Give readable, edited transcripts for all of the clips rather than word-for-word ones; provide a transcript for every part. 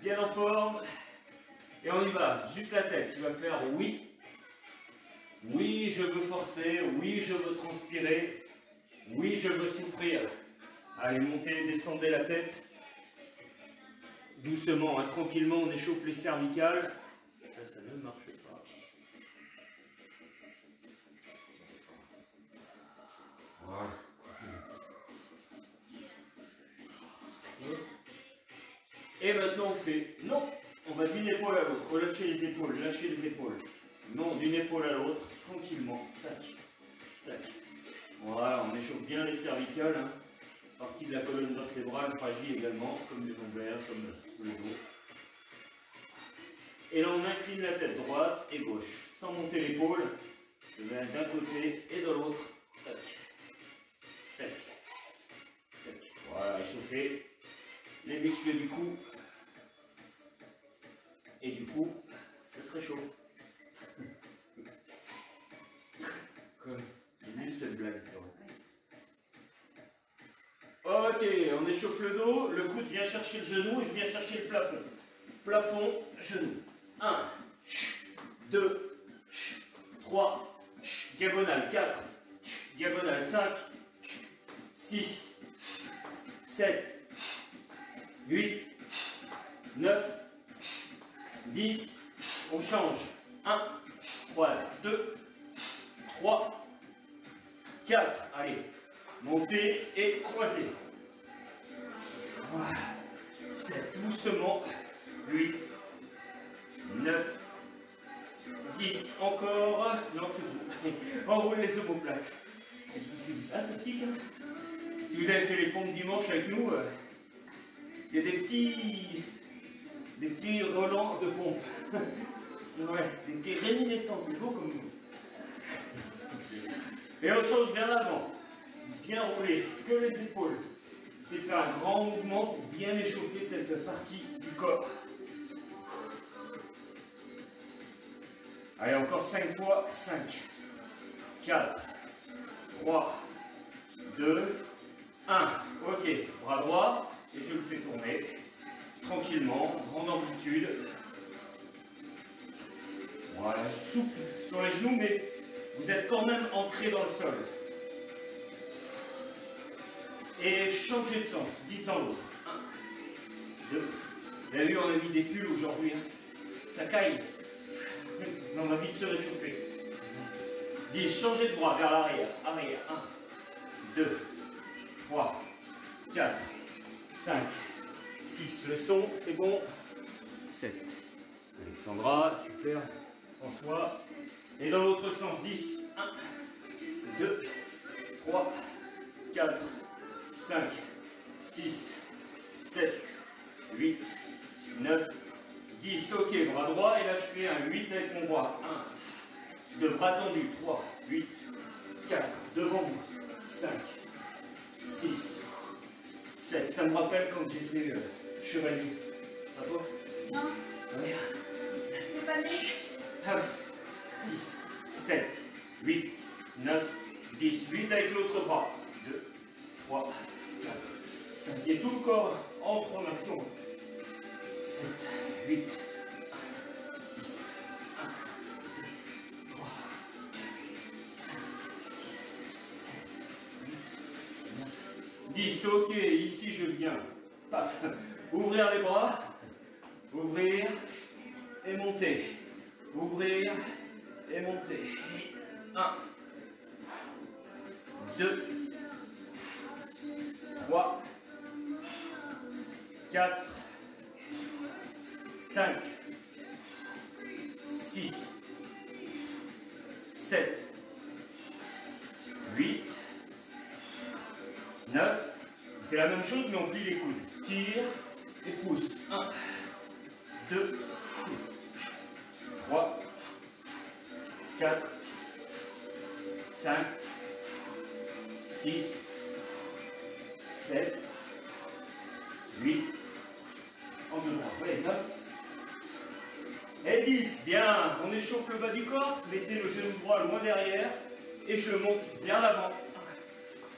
bien en forme. Et on y va, juste la tête. Tu vas faire oui. Oui, je veux forcer. Oui, je veux transpirer. Oui, je veux souffrir. Allez, montez, descendez la tête. Doucement, hein, tranquillement, on échauffe les cervicales. Ça ne marche pas. Voilà. Et maintenant on fait, non, on va d'une épaule à l'autre, relâchez les épaules, lâchez les épaules. Non, d'une épaule à l'autre, tranquillement, tac, tac. Voilà, on échauffe bien les cervicales, hein. Partie de la colonne vertébrale fragile également, comme les lombaires, comme le dos. Et là on incline la tête droite et gauche, sans monter l'épaule. Je vais d'un côté et de l'autre, tac, tac, tac. Voilà, échauffer les muscles du cou. Et du coup, ça se réchauffe. Comme j'ai vu cette blague, c'est vrai. Ok, on échauffe le dos, le coude vient chercher le genou, je viens chercher le plafond. Plafond, genou. 1, 2, 3, diagonale 4, diagonale 5, 6, 7, 8, 9, 10, on change. 1, 3, 2, 3, 4. Allez, montez et croisez. Voilà. 7, doucement. 8, 9, 10. Encore. Non, tout doux. On roule les omoplates. Ah, ça pique, hein. Si vous avez fait les pompes dimanche avec nous, il y a des petits relents de pompe. Ouais, des petites réminiscences, c'est beau comme nous. Et on change vers l'avant. Bien rouler, que les épaules. C'est de faire un grand mouvement pour bien échauffer cette partie du corps. Allez, encore 5 fois. 5, 4, 3, 2, 1. Ok, bras droit, et je le fais tourner. Tranquillement, grande amplitude. Voilà, souple sur les genoux, mais vous êtes quand même ancré dans le sol. Et changez de sens, 10 dans l'autre. 1, 2. Vous avez vu, on a mis des pulls aujourd'hui. Hein. Ça caille. On va vite se réchauffer. 10, changez de bras vers l'arrière. Arrière. 1, 2, 3, 4, 5, 6. Le son, c'est bon. 7. Alexandra, super. François. Et dans l'autre sens, 10. 1, 2, 3, 4, 5, 6, 7, 8, 9, 10. Ok, bras droit. Et là, je fais un 8 avec mon bras. 1, 2, bras tendus. 3, 8, 4. Devant vous. 5, 6, 7. Ça me rappelle quand j'étais chevalier. Pas toi? Non. Ouais. T'es pas né? 6, 7, 8, 9, 10. 8 avec l'autre bras. 2, 3, 4, 5. Et tout le corps entre en action. 7, 8, 1, 10, 1, 2, 3, 4, 5, 6, 7, 8, 9, 10. Ok, ici je viens. Paf. Ouvrir les bras. Ouvrir et monter. Ouvrir et monter. 1, 2, 3, 4, 5, 6, 7, 8, 9. On fait la même chose mais on plie les coudes. Tire et pousse. 1, 2, 3, 4, 5, 6, 7, 8, en deux bras. Ouais, 9. Et 10. Bien. On échauffe le bas du corps. Mettez le genou droit loin derrière. Et je le monte vers l'avant.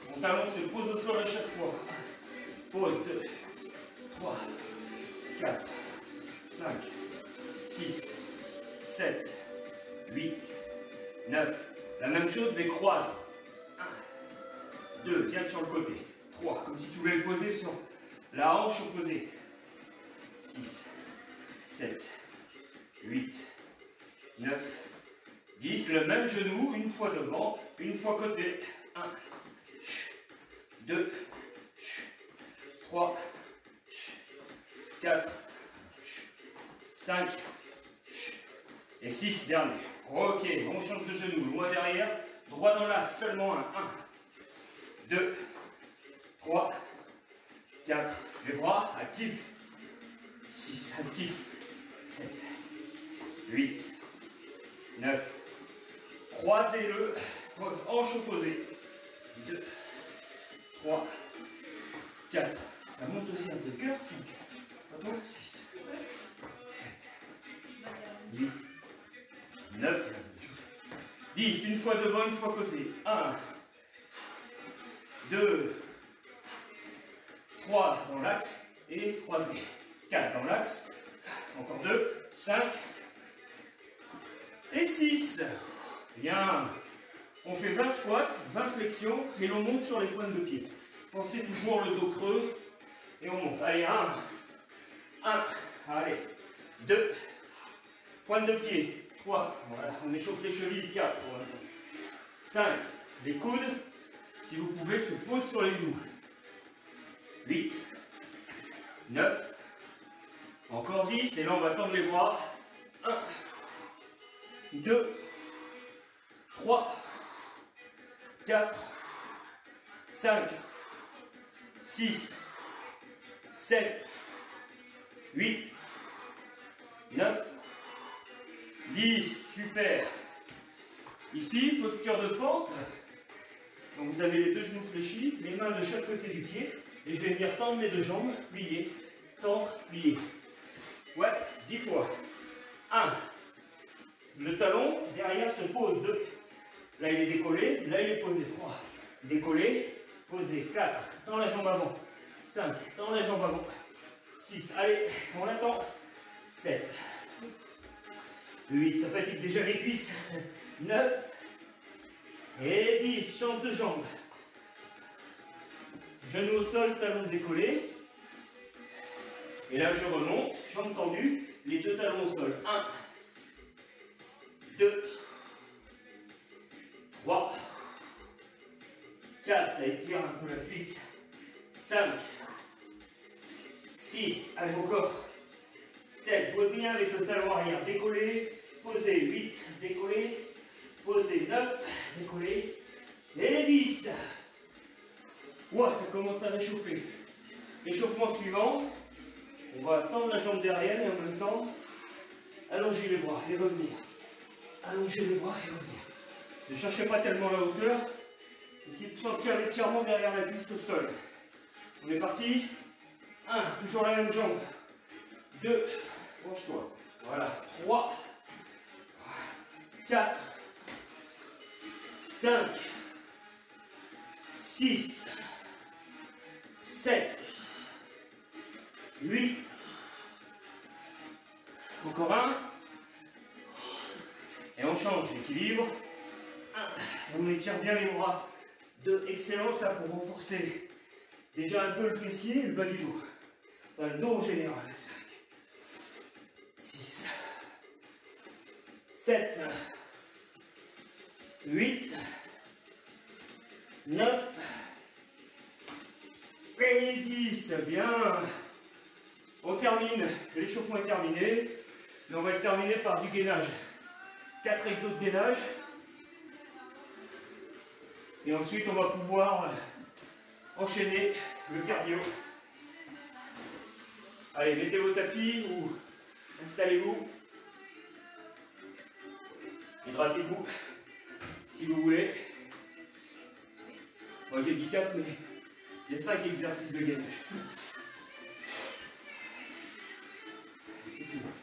Mon talon se pose au sol à chaque fois. Pose. 2, 3, 4, 5, 6, 7, 8, 9. La même chose, mais croise. 1, 2, viens sur le côté. 3, comme si tu voulais le poser sur la hanche opposée. 6, 7, 8, 9, 10. Le même genou, une fois devant, une fois côté. 1, 2, 3, 4, 5 et 6 derniers. Ok, on change de genou, loin derrière, droit dans l'axe, seulement un. 1, 2, 3, 4, les bras actifs. 6, actifs. 7, 8, 9, croisez-le, hanche opposée. 2, 3, 4, ça monte aussi un peu le cœur, 5, 6, 7, 8, 9, 10, une fois devant, une fois côté. 1, 2, 3 dans l'axe et croisé. 4 dans l'axe, encore 2, 5 et 6. Bien. On fait 20 squats, 20 flexions et l'on monte sur les pointes de pied. Pensez toujours le dos creux et on monte. Allez, 1, allez, 2, pointe de pied, 3, voilà, on échauffe les chevilles, 4, 5, les coudes, si vous pouvez, se posent sur les genoux. 8, 9, encore 10, et là on va tendre les bras. 1, 2, 3, 4, 5, 6, 7, 8, 9, 10, super. Ici, posture de fente. Donc vous avez les deux genoux fléchis, les mains de chaque côté du pied, et je vais venir tendre mes deux jambes, plier, tendre, plier. Ouais, 10 fois. 1. Le talon, derrière, se pose. 2. Là, il est décollé, là, il est posé. 3. Décollé, posé. 4. Tends la jambe avant. 5. Tends la jambe avant. 6. Allez, on l'attend. 7. 8. Ça fatigue déjà les cuisses. 9. Et 10. Change de jambe. Genou au sol, talon décollé. Et là, je remonte, jambes tendues, les deux talons au sol. 1, 2, 3, 4, ça étire un peu la cuisse. 5, 6, allez encore. 7, jouez bien avec le talon arrière, décollé, posé. 8, décollé, posé. 9, décollé. Et 10. Ouah, ça commence à réchauffer. Échauffement suivant. On va tendre la jambe derrière et en même temps, allonger les bras et revenir. Allonger les bras et revenir. Ne cherchez pas tellement la hauteur. Essayez de sentir l'étirement derrière la cuisse au sol. On est parti. 1, toujours la même jambe. 2, penche-toi. Voilà. 3, 4, 5, 6, 7, 8, encore un, et on change l'équilibre. 1, on étire bien les bras. 2, excellent, ça pour renforcer déjà un peu le fessier et le bas du dos, enfin, le dos en général. 5, 6, 7, 8, 9, et 10, bien. On termine, l'échauffement est terminé, mais on va le terminer par du gainage. 4 exos de gainage. Et ensuite, on va pouvoir enchaîner le cardio. Allez, mettez vos tapis ou installez-vous. Hydratez-vous si vous voulez. Moi j'ai dit 4, mais il y a 5 exercices de gainage. Est-ce que tu veux?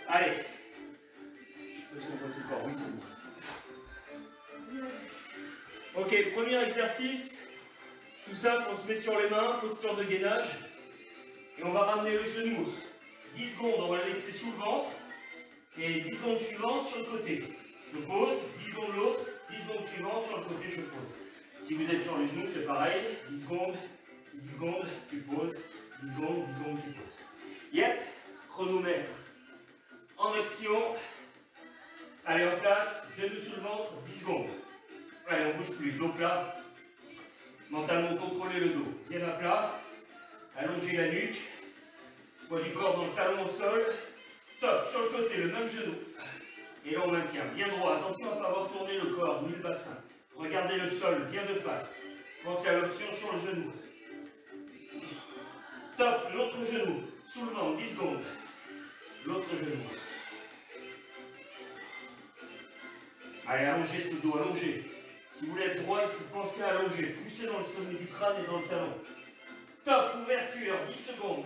Allez. Je sais pas si on voit tout le corps. Oui, c'est bon. Ok, premier exercice. Tout simple, on se met sur les mains, posture de gainage. Et on va ramener le genou. 10 secondes, on va le laisser sous le ventre. Et 10 secondes suivantes sur le côté. Je pose, 10 secondes l'autre, 10 secondes suivantes sur le côté, je pose. Si vous êtes sur les genoux, c'est pareil. 10 secondes, tu poses. 10 secondes, tu poses. Yep, chronomètre. En action. Allez, en place, genou sous le ventre, 10 secondes. Allez, on ne bouge plus, dos plat. Mentalement contrôler le dos. Bien à plat. Allonger la nuque. Poids du corps dans le talon au sol. Top, sur le côté, le même genou. Et là, on maintient bien droit. Attention à ne pas avoir tourné le corps, ni le bassin. Regardez le sol, bien de face. Pensez à l'option sur le genou. Top, l'autre genou. Sous le ventre, 10 secondes. L'autre genou. Allez, allongez ce dos, allongez. Si vous voulez être droit, il faut penser à allonger. Poussez dans le sommet du crâne et dans le talon. Top, ouverture, 10 secondes.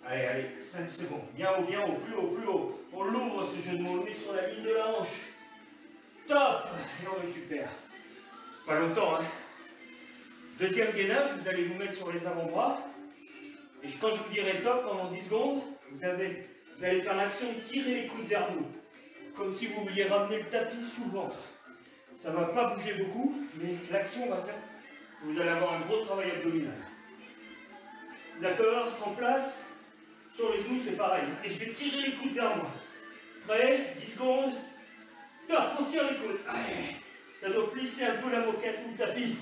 Allez, allez, 5 secondes. Bien haut, plus haut, plus haut. On l'ouvre ce genou, on le met sur la ligne de la hanche. Top. Et on récupère. Pas longtemps, hein. Deuxième gainage, vous allez vous mettre sur les avant-bras. Et quand je vous dirai top, pendant 10 secondes, vous allez faire l'action de tirer les coudes vers vous. Comme si vous vouliez ramener le tapis sous le ventre. Ça ne va pas bouger beaucoup, mais l'action va faire que vous allez avoir un gros travail abdominal. D'accord? En place. Sur les genoux, c'est pareil. Et je vais tirer les coudes vers moi. Prêt? 10 secondes. Top, on tire les coudes. Allez. Ça doit plisser un peu la moquette ou le tapis.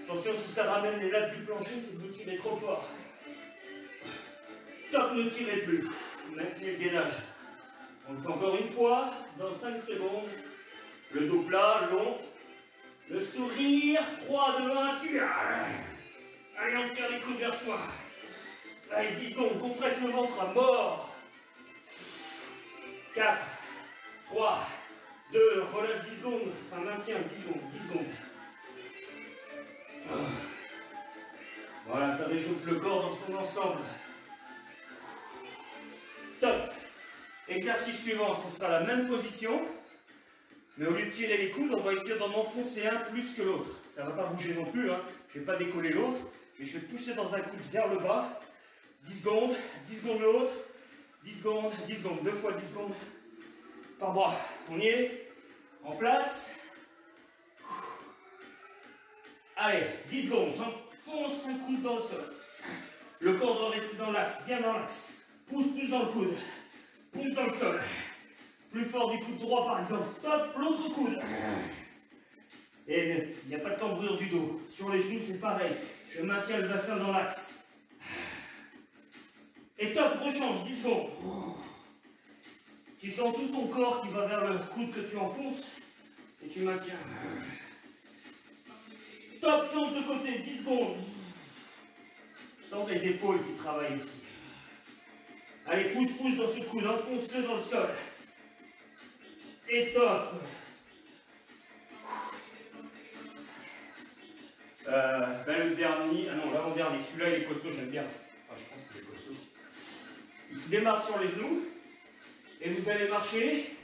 Attention, si ça ramène les lattes du plancher, c'est que vous tirez trop fort. Top, ne tirez plus. Maintenez le gainage. On le fait encore une fois, dans 5 secondes. Le dos plat, long. Le sourire. 3, 2, 1, tire. Allez, on tire les coudes vers soi. Allez, 10 secondes, contracte le ventre à mort. 4, 3, 2, relâche 10 secondes. Enfin, maintien 10 secondes, 10 secondes. Voilà, ça réchauffe le corps dans son ensemble. Top. Exercice suivant, ce sera la même position. Mais au lieu de tirer les coudes, on va essayer d'en enfoncer un plus que l'autre. Ça ne va pas bouger non plus, hein. Je ne vais pas décoller l'autre. Mais je vais pousser dans un coude vers le bas. 10 secondes l'autre. 10 secondes, 10 secondes. 2 fois 10 secondes par bras. On y est. En place. Allez, 10 secondes. J'enfonce un coude dans le sol. Le corps doit rester dans l'axe, bien dans l'axe. Pousse plus dans le coude. Pousse dans le sol. Plus fort du coude droit par exemple. Top, l'autre coude. Et il n'y a pas de cambrure du dos. Sur les genoux, c'est pareil. Je maintiens le bassin dans l'axe. Et top, rechange, 10 secondes. Tu sens tout ton corps qui va vers le coude que tu enfonces. Et tu maintiens. Top, change de côté, 10 secondes. Sens les épaules qui travaillent ici. Allez, pousse dans ce coude, enfonce-le dans le sol. Et top. Le dernier, ah non, l'avant-dernier, celui-là il est costaud, j'aime bien. Enfin, je pense qu'il est costaud. Il démarre sur les genoux. Et vous allez marcher.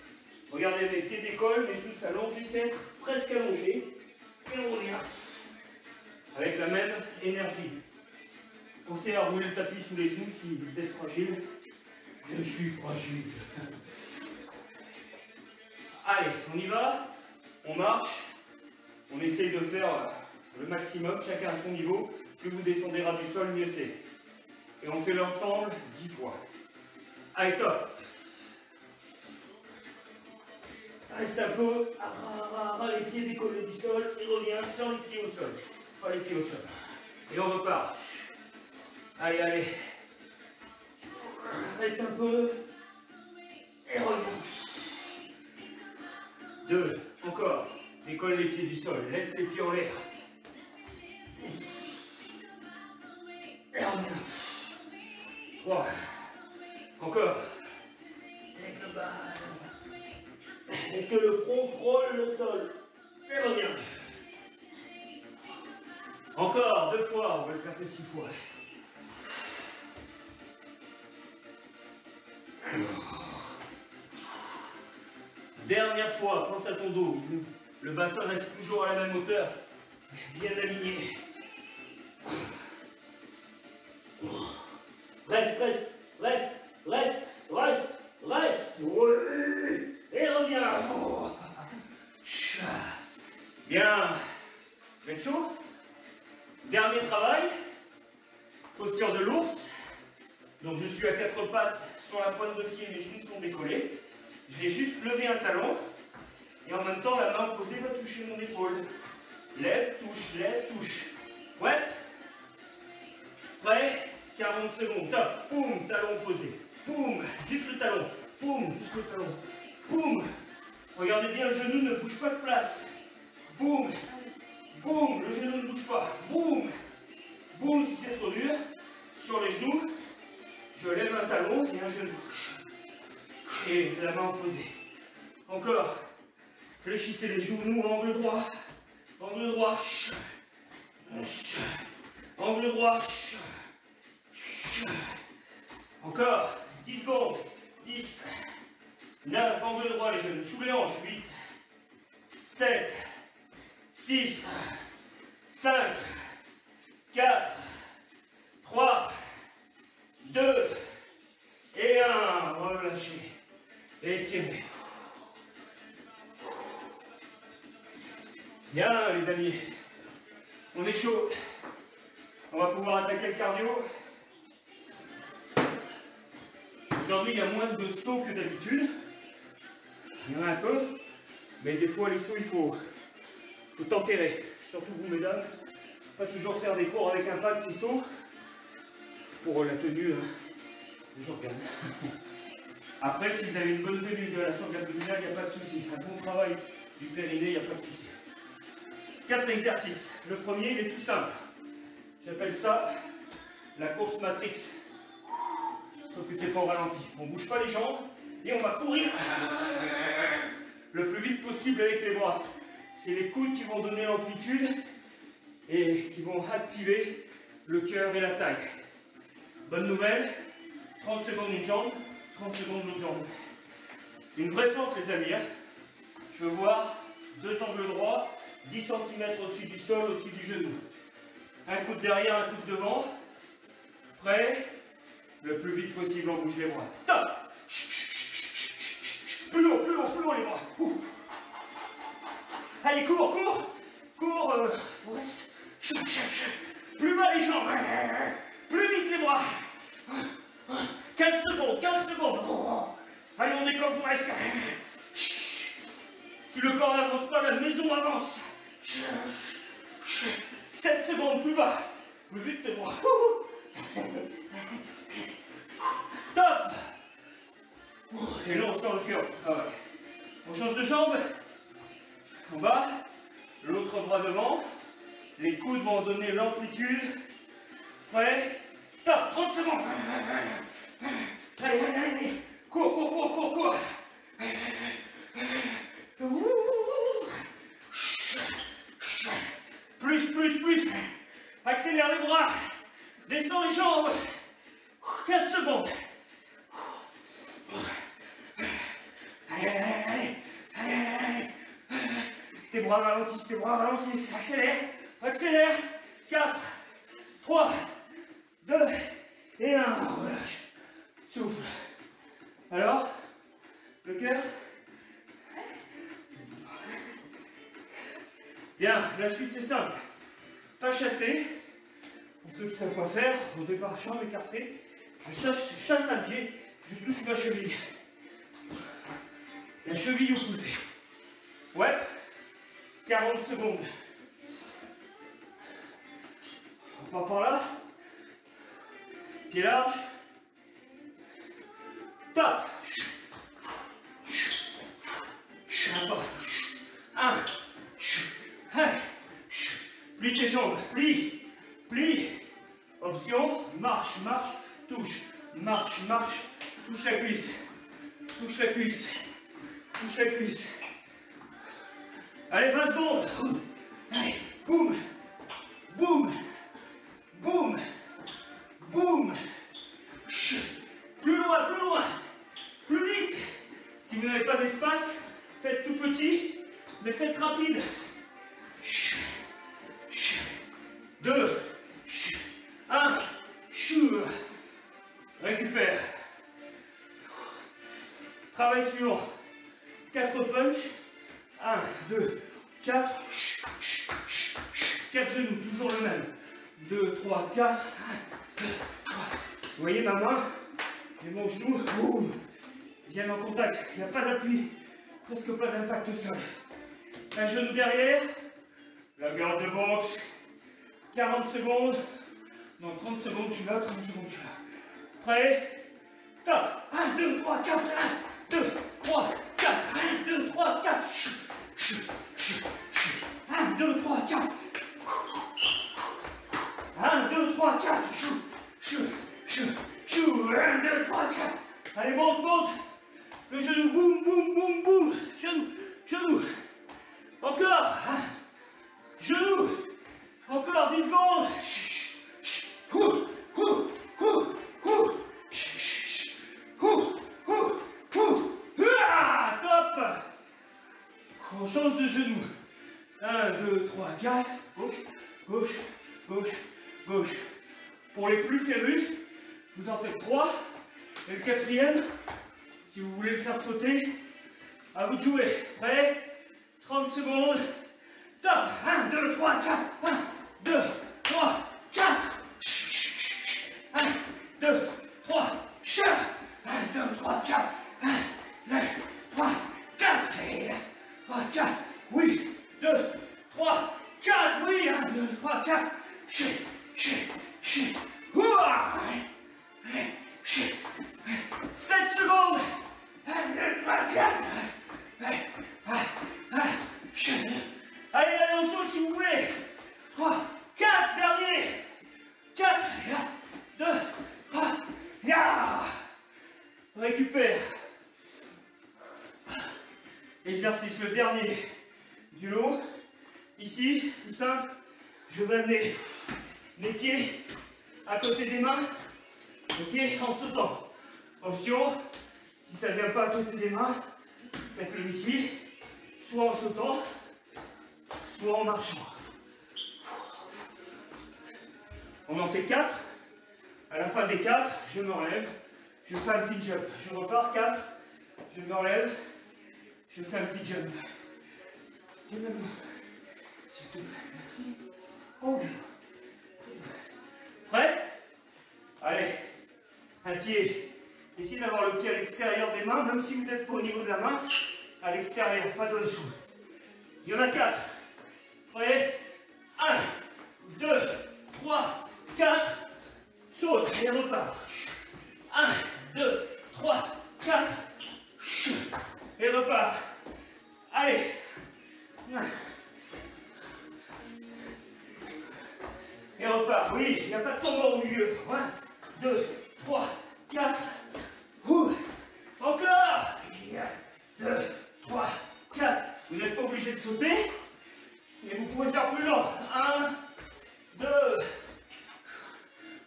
Regardez, mes pieds décollent, mes genoux s'allongent jusqu'à être presque allongés. Et on revient. Avec la même énergie. Pensez à rouler le tapis sous les genoux si vous êtes fragile. Je suis fragile. Allez, on y va. On marche. On essaye de faire le maximum, chacun à son niveau. Plus vous descendez ras du sol, mieux c'est. Et on fait l'ensemble 10 fois. Allez, top. Reste un peu. Les pieds décollés du sol. Et reviens sans les pieds au sol. Pas les pieds au sol. Et on repart. Allez, allez. Reste un peu. Et reviens. 2. Encore. Décolle les pieds du sol. Laisse les pieds en l'air. Et reviens. 3. Encore. Est-ce que le front frôle le sol? Et reviens. Encore 2 fois. On va le faire que 6 fois. Dernière fois, pense à ton dos. Le bassin reste toujours à la même hauteur, bien aligné. Reste, reste, reste, reste, reste, reste. Oui. Et reviens. Bien. Vous êtes chaud? Dernier travail. Posture de l'ours. Donc je suis à quatre pattes sur la pointe de pied, mes genoux sont décollés. Je vais juste lever un talon. Et en même temps, la main posée va toucher mon épaule. Lève, touche. Ouais. Prêt? 40 secondes. Top. Boum, talon posé. Boum, juste le talon. Boum, juste le talon. Boum. Regardez bien, le genou ne bouge pas de place. Boum. Boum, le genou ne bouge pas. Boum. Boum, si c'est trop dur. Sur les genoux, je lève un talon et un genou. Et la main opposée. Encore. Fléchissez les genoux, angle droit. Angle droit. Angle droit. Encore. 10 secondes. 10. 9. Angle droit les genoux. Sous les hanches. 8. 7. 6. 5. 4. 3. 2. Et 1. Relâchez. Étirez. Bien les amis. On est chaud. On va pouvoir attaquer le cardio. Aujourd'hui, il y a moins de sauts que d'habitude. Il y en a un peu. Mais des fois, les sauts, il faut tempérer. Surtout vous, mesdames. Pas toujours faire des cours avec un pad qui saut. Pour la tenue des organes. Après, si vous avez une bonne tenue de la sangle abdominale, il n'y a pas de souci. Un bon travail du périnée, il n'y a pas de souci. 4 exercices. Le premier, il est tout simple. J'appelle ça la course matrix. Sauf que c'est pas au ralenti. On ne bouge pas les jambes et on va courir le plus vite possible avec les bras. C'est les coudes qui vont donner l'amplitude et qui vont activer le cœur et la taille. Bonne nouvelle, 30 secondes une jambe, 30 secondes l'autre jambe. Une vraie fente les amis. Je veux voir 2 angles droits, 10 cm au-dessus du sol, au-dessus du genou. Un coude derrière, un coude devant. Prêt? Le plus vite possible, on bouge les bras. Top! Plus haut, plus haut, plus haut les bras. Allez, cours, cours! Cours, reste. Plus bas les jambes. Plus vite les bras. 15 secondes, 15 secondes. Allez, on décolle pour l'escalier. Si le corps n'avance pas, la maison avance. 7 secondes, plus bas. Plus vite les bras. Top. Et là, on sent le cœur. On change de jambe. En bas. L'autre bras devant. Les coudes vont donner l'amplitude. Prêt? Top. 30 secondes. Allez, allez, allez. Cours, cours, cours, cours, cours. Plus, plus, plus. Accélère les bras. Descends les jambes. 15 secondes. Allez, allez, allez, allez, allez, allez. Tes bras ralentissent. Accélère, accélère. 4, 3, 2 et 1. Relâche. Souffle. Alors, le cœur? Bien, la suite c'est simple. Pas chasser. Pour ceux qui savent quoi faire, au départ, jambe écartée. Je chasse un pied, je touche ma cheville. La cheville opposée. Ouais. 40 secondes. On part par là. Pied large. Top. Un. Plie tes jambes. Plie. Plie. Option. Marche, marche. Touche. Marche, marche. Touche la cuisse. Touche la cuisse. Touche la cuisse. Allez, 20 secondes. Allez. Boum. Boum. Boum. Boum. Plus loin, plus loin. Plus vite. Si vous n'avez pas d'espace, faites tout petit Mais faites rapide. 2, 1, récupère. Travail suivant. 4 punch. 1, 2, 4. 4 genoux, toujours le même. 2, 3, 4. 1, 2, 3. Vous voyez ma main et mon genou, boum, viennent en contact. Il n'y a pas d'appui, presque pas d'impact au sol. Un genou derrière, la garde de boxe. 40 secondes. Non, 30 secondes, tu l'as, 30 secondes, tu l'as. Prêt? Top. 1, 2, 3, 4. 1, 2, 3, 4. 1, 2, 3, 4. 1, 2, 3, 4. 1, 2, 3, 4. 1, 2, 3, 4. Allez, monte, monte. Le genou, boum, boum, boum, boum. Genou, genou. Encore. Genou. Encore 10 secondes. Top. On change de genou. 1, 2, 3, 4. Gauche, gauche, gauche, gauche. Pour les plus férus, vous en faites 3. Et le quatrième, si vous voulez le faire sauter, à vous de jouer. Prêt? 30 secondes. Top. 1, 2, 3, 4. 1, 2, 3, 4. 1, 2, 3, 4. 1, 2, 3, 4. 1, 2, 3, 4. 4. Oui. 2, 3, 4. Oui. 1, 2, 3, 4. 7 secondes. 1, 2, 3, 4. Allez, allez, on saute si vous voulez. 3, 4, dernier. 4, 2, 3, récupère. Exercice le dernier du lot. Ici, tout simple, je vais amener mes pieds à côté des mains, ok, en sautant. Option, si ça ne vient pas à côté des mains, faites-le ici, soit en sautant, soit en marchant. On en fait 4. À la fin des 4, je me relève, je fais un petit jump. Je repars, 4, je me relève, je fais un petit jump. S'il te plaît, merci. Oh. Prêt? Allez, un pied. Essayez d'avoir le pied à l'extérieur des mains, même si vous n'êtes pas au niveau de la main, à l'extérieur, pas de dessous. Il y en a 4. Prêt? 1, 2, 3, 4. Saute et repart. 1, 2, 3, 4. Et repart. Allez. Et repart. Oui, il n'y a pas de tombeau au milieu. 1, 2, 3, 4. Encore. 1, 2, 3, 4. Vous n'êtes pas obligé de sauter. Mais vous pouvez faire plus lent. 1, 2.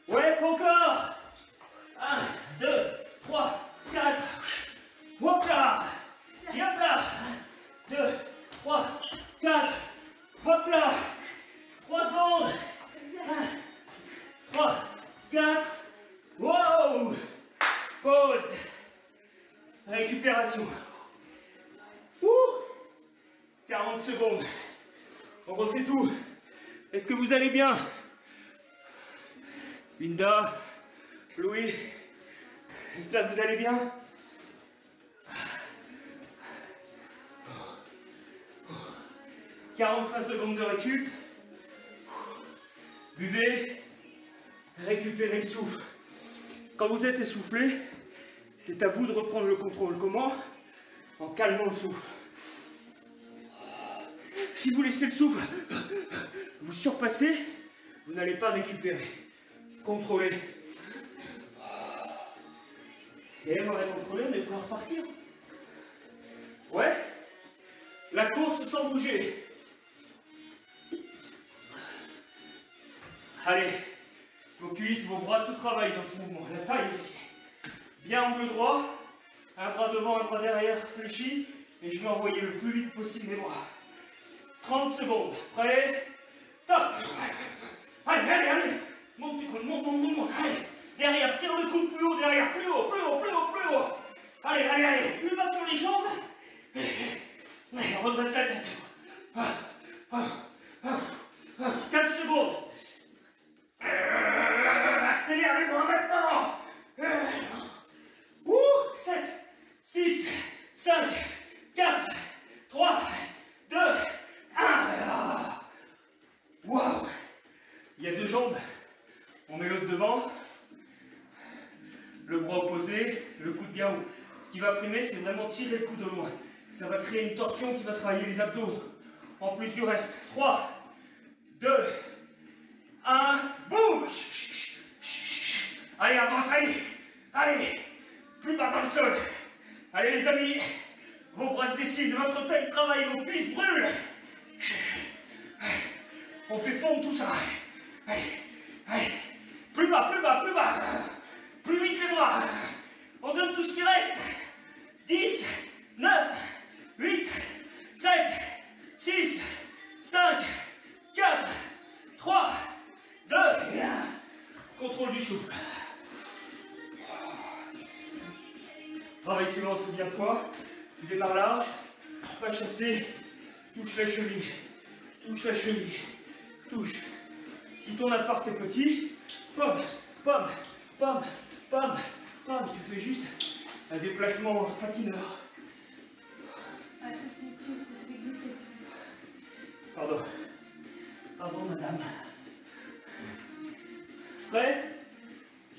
Ouais, encore. 1, 2, 3, 4. Hop là. Et hop là. 2, 3, 4. Hop là. 3 secondes. 1, 3, 4. Wow. Pause. Récupération. 40 secondes. On refait tout. Est-ce que vous allez bien? Linda, Louis, j'espère que vous allez bien. 45 secondes de récup. Buvez, récupérez le souffle. Quand vous êtes essoufflé, c'est à vous de reprendre le contrôle. Comment? En calmant le souffle. Si vous laissez le souffle vous surpasser, vous n'allez pas récupérer. Contrôlez. Et on va contrôler, on est prêt à repartir. Ouais. La course sans bouger. Allez. Vos cuisses, vos bras, tout travaille dans ce mouvement. La taille aussi. Bien angle droit. Un bras devant, un bras derrière, fléchi. Et je vais envoyer le plus vite possible mes bras. 30 secondes. Prêt? Top. Allez, allez, allez. Monte, tu monte, monte, monte, monte. Allez. Derrière, tire le coude plus haut, derrière. Plus haut, plus haut, plus haut, plus haut. Allez, allez, allez. Plus bas sur les jambes. Allez, redresse la tête. 4 secondes. Accélère les bras maintenant. 7, 6, 5, 4, 3, 2, 1. Waouh. Il y a deux jambes. On met l'autre devant. Le bras opposé, le coude bien haut. Ce qui va primer, c'est vraiment tirer le coude au loin. Ça va créer une torsion qui va travailler les abdos. En plus du reste. 3, 2, 1, boum. Allez, avance, allez. Allez. Plus bas dans le sol. Allez les amis. Vos bras se dessinent, votre taille travaille, vos cuisses brûlent. On fait fondre tout ça. Allez. Allez. Plus bas, plus bas, plus bas. Plus vite les bras. On donne tout ce qui reste. 10, 9, 8, 7, 6, 5, 4, 3, 2, et 1. Contrôle du souffle. Travail suivant, souviens-toi. Tu démarres large, pas chassé, touche la cheville, touche la cheville, touche. Si ton appart est petit, pomme, pomme, pomme, pomme, pomme, tu fais juste un déplacement patineur. Ah, tout est sûr, ça fait glisser. Pardon. Pardon, madame. Prêt?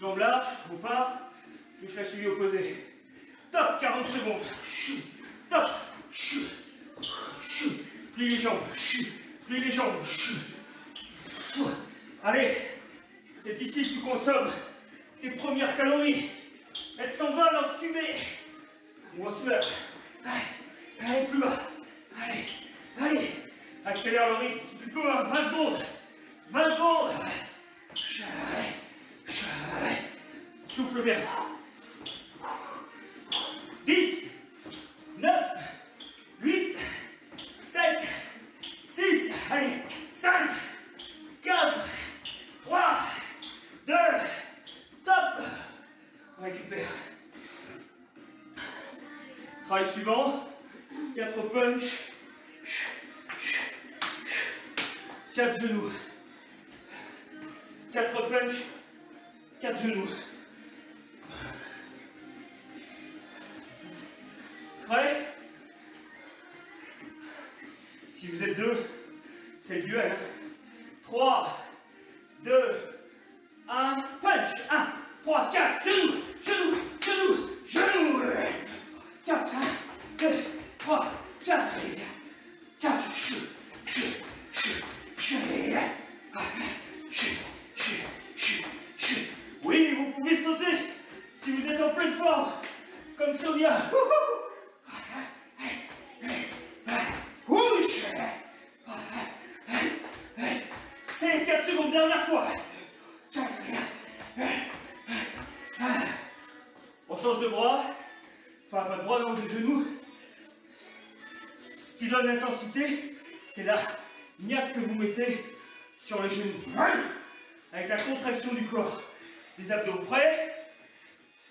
Jambes larges, on part, touche la cheville opposée. Top, 40 secondes. Top. Plie les jambes. Plie les jambes. Allez, c'est ici que tu consommes tes premières calories. Elles s'envolent en fumée ou en sueur. Allez, plus bas. Allez, allez. Accélère le rythme. Si tu peux, 20 secondes. 20 secondes. Souffle bien. 10, 9, 8, 7, 6, allez, 5, 4, 3, 2, top. On récupère. Travail suivant. 4 punch. 4 genoux. 4 punch. 4 genoux. Prêt? Si vous êtes deux, c'est le duel. 3, 2, 1, punch. 1, 3, 4, genoux, genoux, genoux, genoux. 4, 1, 2, 3, 4, 4, oui, vous pouvez sauter si vous êtes en pleine forme, comme Sonia. C'est 4 secondes, dernière fois. On change de bras. Enfin, pas de bras, non, de genoux. Ce qui donne l'intensité, c'est la niaque que vous mettez sur les genoux. Avec la contraction du corps. Les abdos prêts.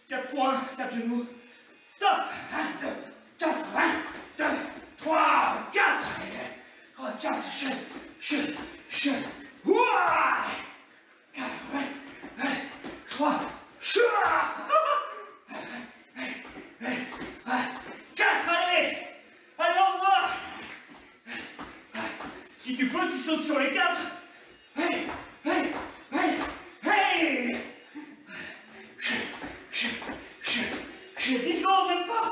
4 points, 4 genoux. Top. 1, 2, 4, 1, 2, 3, 4. 4, ouah. 4, 3, 4, allez. Allez, au revoir. Si tu peux, tu sautes sur les 4. Hey, hey, hey, hey. 10 secondes, même pas.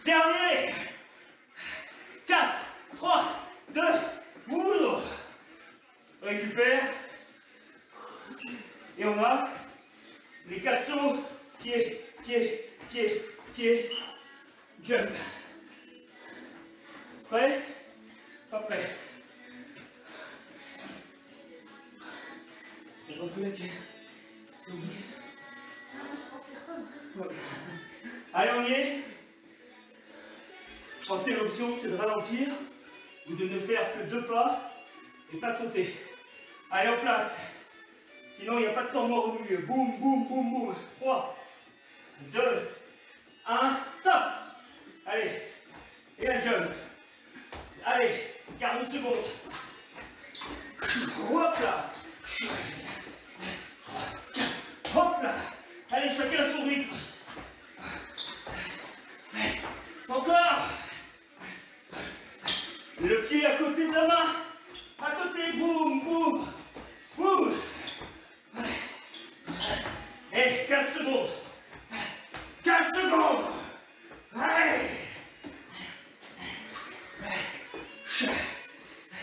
Dernier. 4, 3, 2, 1. Récupère. Et on a les 4 sauts. Pied, pied, pied, pied. Jump. Prêt? Pas prêt. J'ai compris la tienne. Allez, on y est. Pensez, l'option, c'est de ralentir ou de ne faire que 2 pas et pas sauter. Allez, en place. Sinon, il n'y a pas de temps mort au milieu. Boum, boum, boum, boum. 3, 2, 1, top. Allez, et un jump. Allez, 40 secondes. Hop là. Hop là. Allez, chacun son rythme. Encore. Le pied à côté de la main. À côté, boum, boum, boum. Et 15 secondes. 15 secondes. Allez.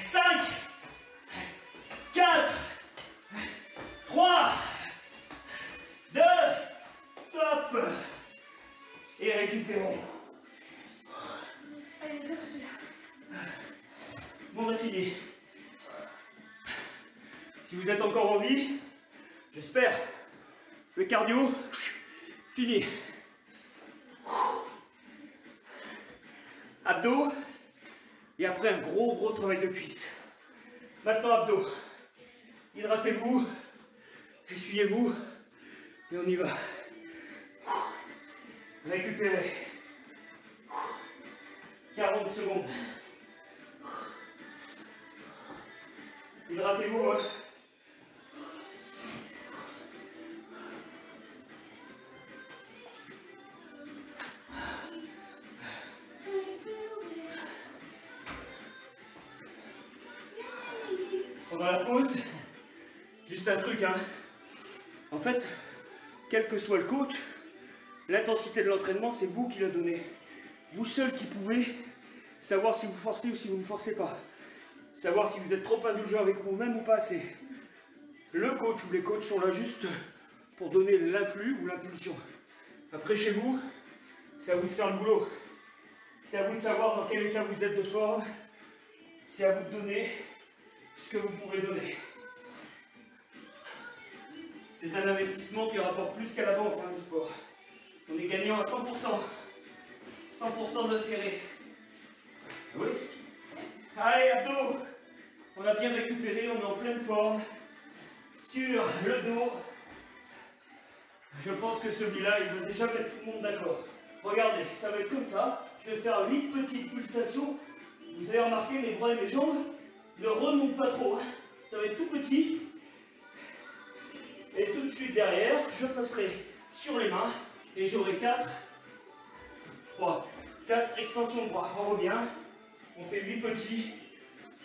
5, 4, 3, 2, top. Et récupérons. Allez, merci. Bon, on a fini. Si vous êtes encore en vie, j'espère, le cardio, fini. Abdos, et après un gros travail de cuisse. Maintenant abdos. Hydratez-vous, essuyez-vous, et on y va. Récupérez. 40 secondes. Hydratez-vous. Hein. Pendant la pause, juste un truc, hein. En fait, quel que soit le coach, l'intensité de l'entraînement, c'est vous qui la donnez. Vous seul qui pouvez savoir si vous forcez ou si vous ne forcez pas. Savoir si vous êtes trop indulgent avec vous-même ou pas assez. Le coach ou les coachs sont là juste pour donner l'influx ou l'impulsion. Après, chez vous, c'est à vous de faire le boulot. C'est à vous de savoir dans quel état vous êtes de forme. C'est à vous de donner ce que vous pouvez donner. C'est un investissement qui rapporte plus qu'à la banque, hein, le sport. On est gagnant à 100%. 100% d'intérêt. Oui. Allez, abdos. On a bien récupéré, on est en pleine forme. Sur le dos. Je pense que celui-là, il va déjà mettre tout le monde d'accord. Regardez, ça va être comme ça. Je vais faire 8 petites pulsations. Vous avez remarqué, mes bras et mes jambes ne remontent pas trop. Hein. Ça va être tout petit. Et tout de suite derrière, je passerai sur les mains. Et j'aurai 4, 3, 4 extensions de bras. On revient. On fait 8 petits.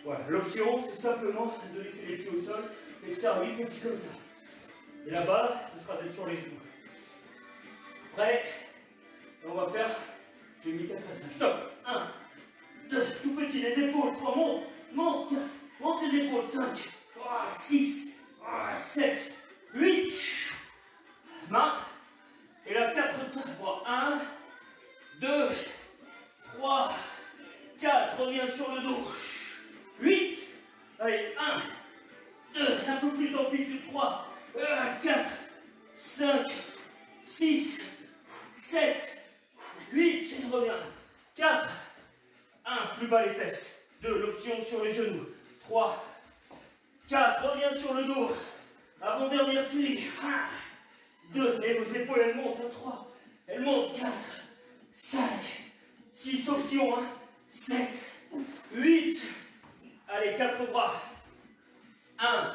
Voilà. L'option, c'est simplement de laisser les pieds au sol et de faire 8 petits comme ça. Et là-bas, ce sera d'être sur les genoux. Prêt? On va faire, j'ai mis 4 passages. Stop. 1, 2, tout petit, les épaules. 3, monte, monte, 4, monte les épaules. 5, 6, 7, 8. Main. Et là, 4, 3, 1, 2, 3, 4. Reviens sur le dos. 8. Allez, 1, 2, un peu plus d'amplitude. 3, 4, 5, 6, 7, 8. Et reviens. 4, 1, plus bas les fesses. 2, l'option sur les genoux. 3, 4, reviens sur le dos. Avant-dernière série. 2, et vos épaules elles montent. 3, elles montent. 4, 5, 6, options. 7, 8. Allez, 4 bras. 1,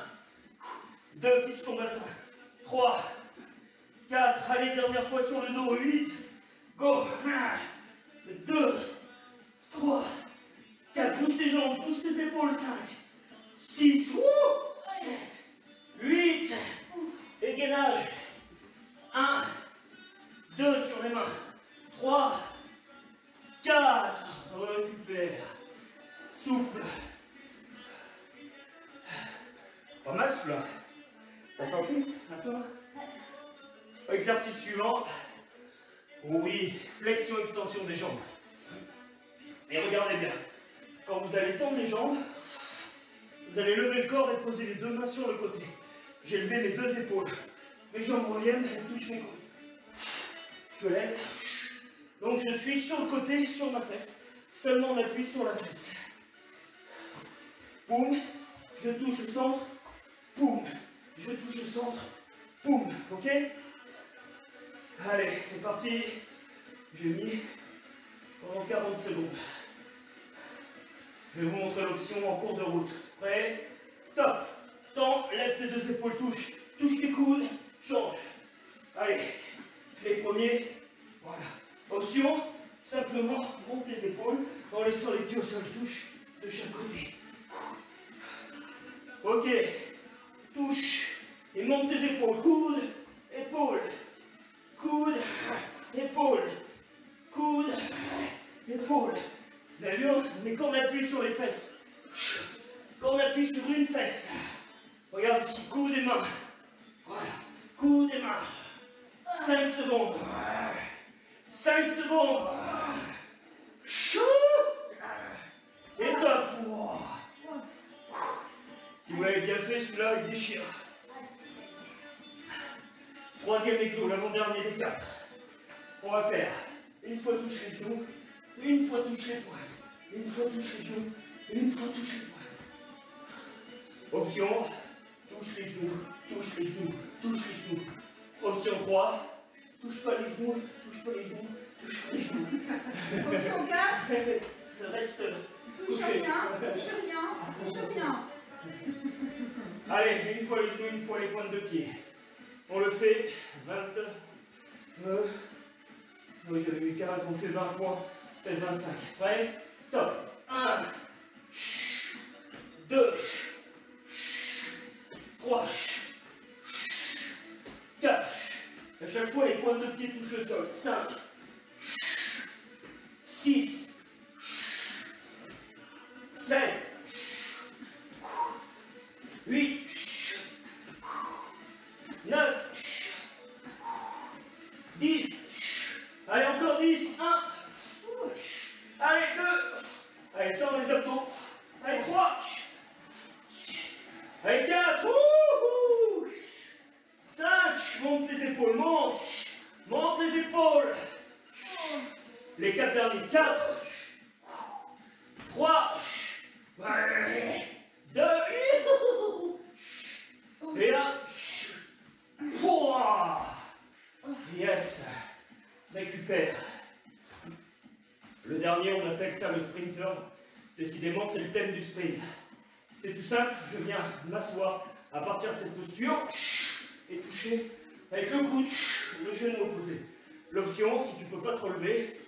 2, fixe ton bassin. 3, 4, allez, dernière fois sur le dos. 8, go. 2, 3, 4, bouge tes jambes, bouge tes épaules. 5, 6, 7, 8, et gainage. 1, 2 sur les mains. 3, 4, récupère. Souffle. Pas mal celui-là. T'as senti un peu? Exercice suivant. Oui, flexion, extension des jambes. Et regardez bien. Quand vous allez tendre les jambes, vous allez lever le corps et poser les 2 mains sur le côté. J'ai levé mes 2 épaules. Mes jambes reviennent, elles touchent mes coudes. Je lève. Donc je suis sur le côté, sur ma fesse. Seulement on appuie sur la fesse. Boum, je touche le centre. Boum, je touche le centre. Boum, ok? Allez, c'est parti. J'ai mis pendant 40 secondes. Je vais vous montrer l'option en cours de route. Prêt? Top. Temps, lève tes deux épaules, touche. Touche tes coudes, change. Allez, les premiers. Voilà. Option, simplement monte les épaules en laissant les pieds au sol, touche de chaque côté. Ok. Touche et monte tes épaules. Coude, épaule. Coude, épaule. Coude, épaule. Vous avez vu, mais quand on appuie sur les fesses, quand on appuie sur une fesse, regarde ici, coude et main. Voilà, coude et main. 5 secondes. 5 secondes. Chou. Et top. Si vous l'avez bien fait, celui-là, il déchire. Troisième exo, l'avant-dernier des 4. On va faire une fois touche les genoux, une fois touche les poings, une fois touche les genoux, une fois touche les poings. Option, touche les genoux, touche les genoux, touche les genoux. Option 3, touche pas les genoux, touche pas les genoux, touche pas les genoux. Option 4. Reste Touche couché. rien, touche rien, touche rien. Allez, une fois les genoux, une fois les pointes de pied. On le fait 29. Oui, j'avais mis 15, on fait 20 fois, peut-être 25. Prêt? Top. 1, 2, 3, 4. À chaque fois, les pointes de pied touchent le sol. 5, 6, 7, 8, 9, 10. Allez, encore 10. 1. Allez, 2. Allez, sors les abdos. Allez, 3. Allez, 4. 5. Monte les épaules. Monte. Monte les épaules. Les 4 derniers. 4. 3. 2. Et 1. Yes. Récupère. Le dernier, on appelle ça le sprinter. Décidément, c'est le thème du sprint. C'est tout simple, je viens m'asseoir à partir de cette posture et toucher avec le coude, le genou opposé. L'option, si tu ne peux pas te relever,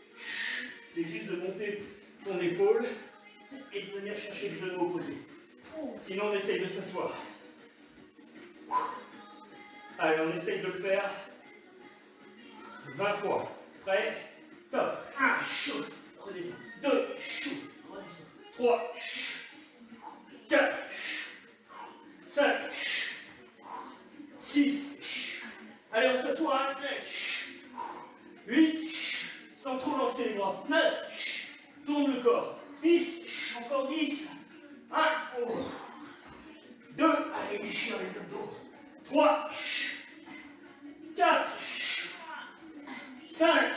c'est juste de monter ton épaule et de venir chercher le genou opposé. Sinon, on essaye de s'asseoir. Allez, on essaye de le faire 20 fois. Prêt? Top. 1, chou, redescends. 2, chou, redescends. 3, 4, 5, 6. Allez, on s'assoit à 7, 8, sans trop lancer les bras. 9, tourne le corps. 10, encore 10. 1, 2, allez, déchire les abdos. 3, 4, 5,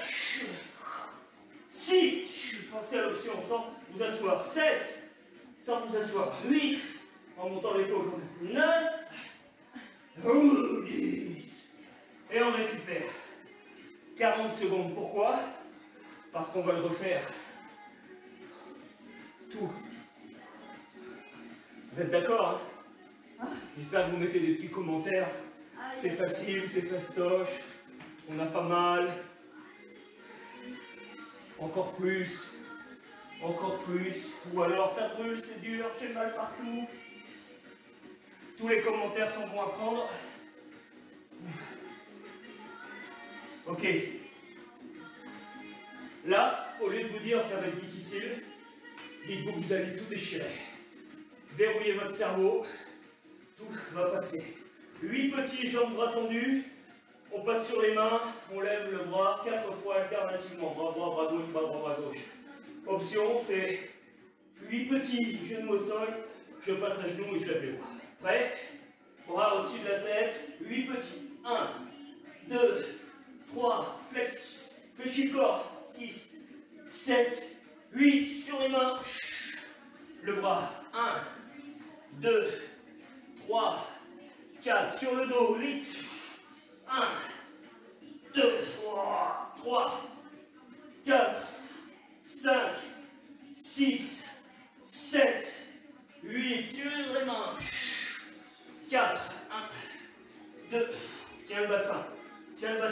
6, pensez à l'option sans vous asseoir. 7, sans vous asseoir. 8, en montant l'épaule. 9, 10. Et on récupère. 40 secondes. Pourquoi? Parce qu'on va le refaire. Tout. Vous êtes d'accord, hein? J'espère que vous mettez des petits commentaires. C'est facile, c'est fastoche. On a pas mal. Encore plus. Encore plus. Ou alors ça brûle, c'est dur, j'ai mal partout. Tous les commentaires sont bons à prendre. Ok. Là, au lieu de vous dire ça va être difficile, dites-vous que vous allez tout déchirer. Verrouillez votre cerveau. Tout va passer. 8 petits jambes bras tendus. On passe sur les mains, on lève le bras 4 fois alternativement. Bras droit, bras gauche, bras gauche. Option, c'est 8 petits genoux au sol. Je passe à genoux et je lève les bras. Prêt? Bras au-dessus de la tête. 8 petits. 1, 2, 3, flex. Fléchis le corps. 6, 7, 8.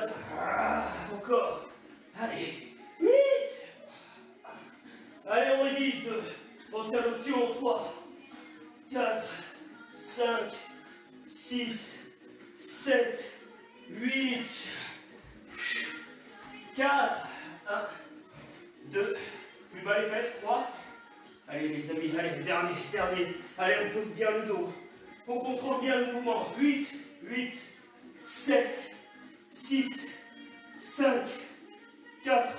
ça. Encore. Allez. 8. Allez, on résiste. 2. Pensez à l'option. 3, 4, 5, 6, 7, 8, 4, 1, 2, plus bas les fesses, 3. Allez les amis, allez, dernier. Allez, on pose bien le dos. On contrôle bien le mouvement. 8, 7, 6, 5, 4,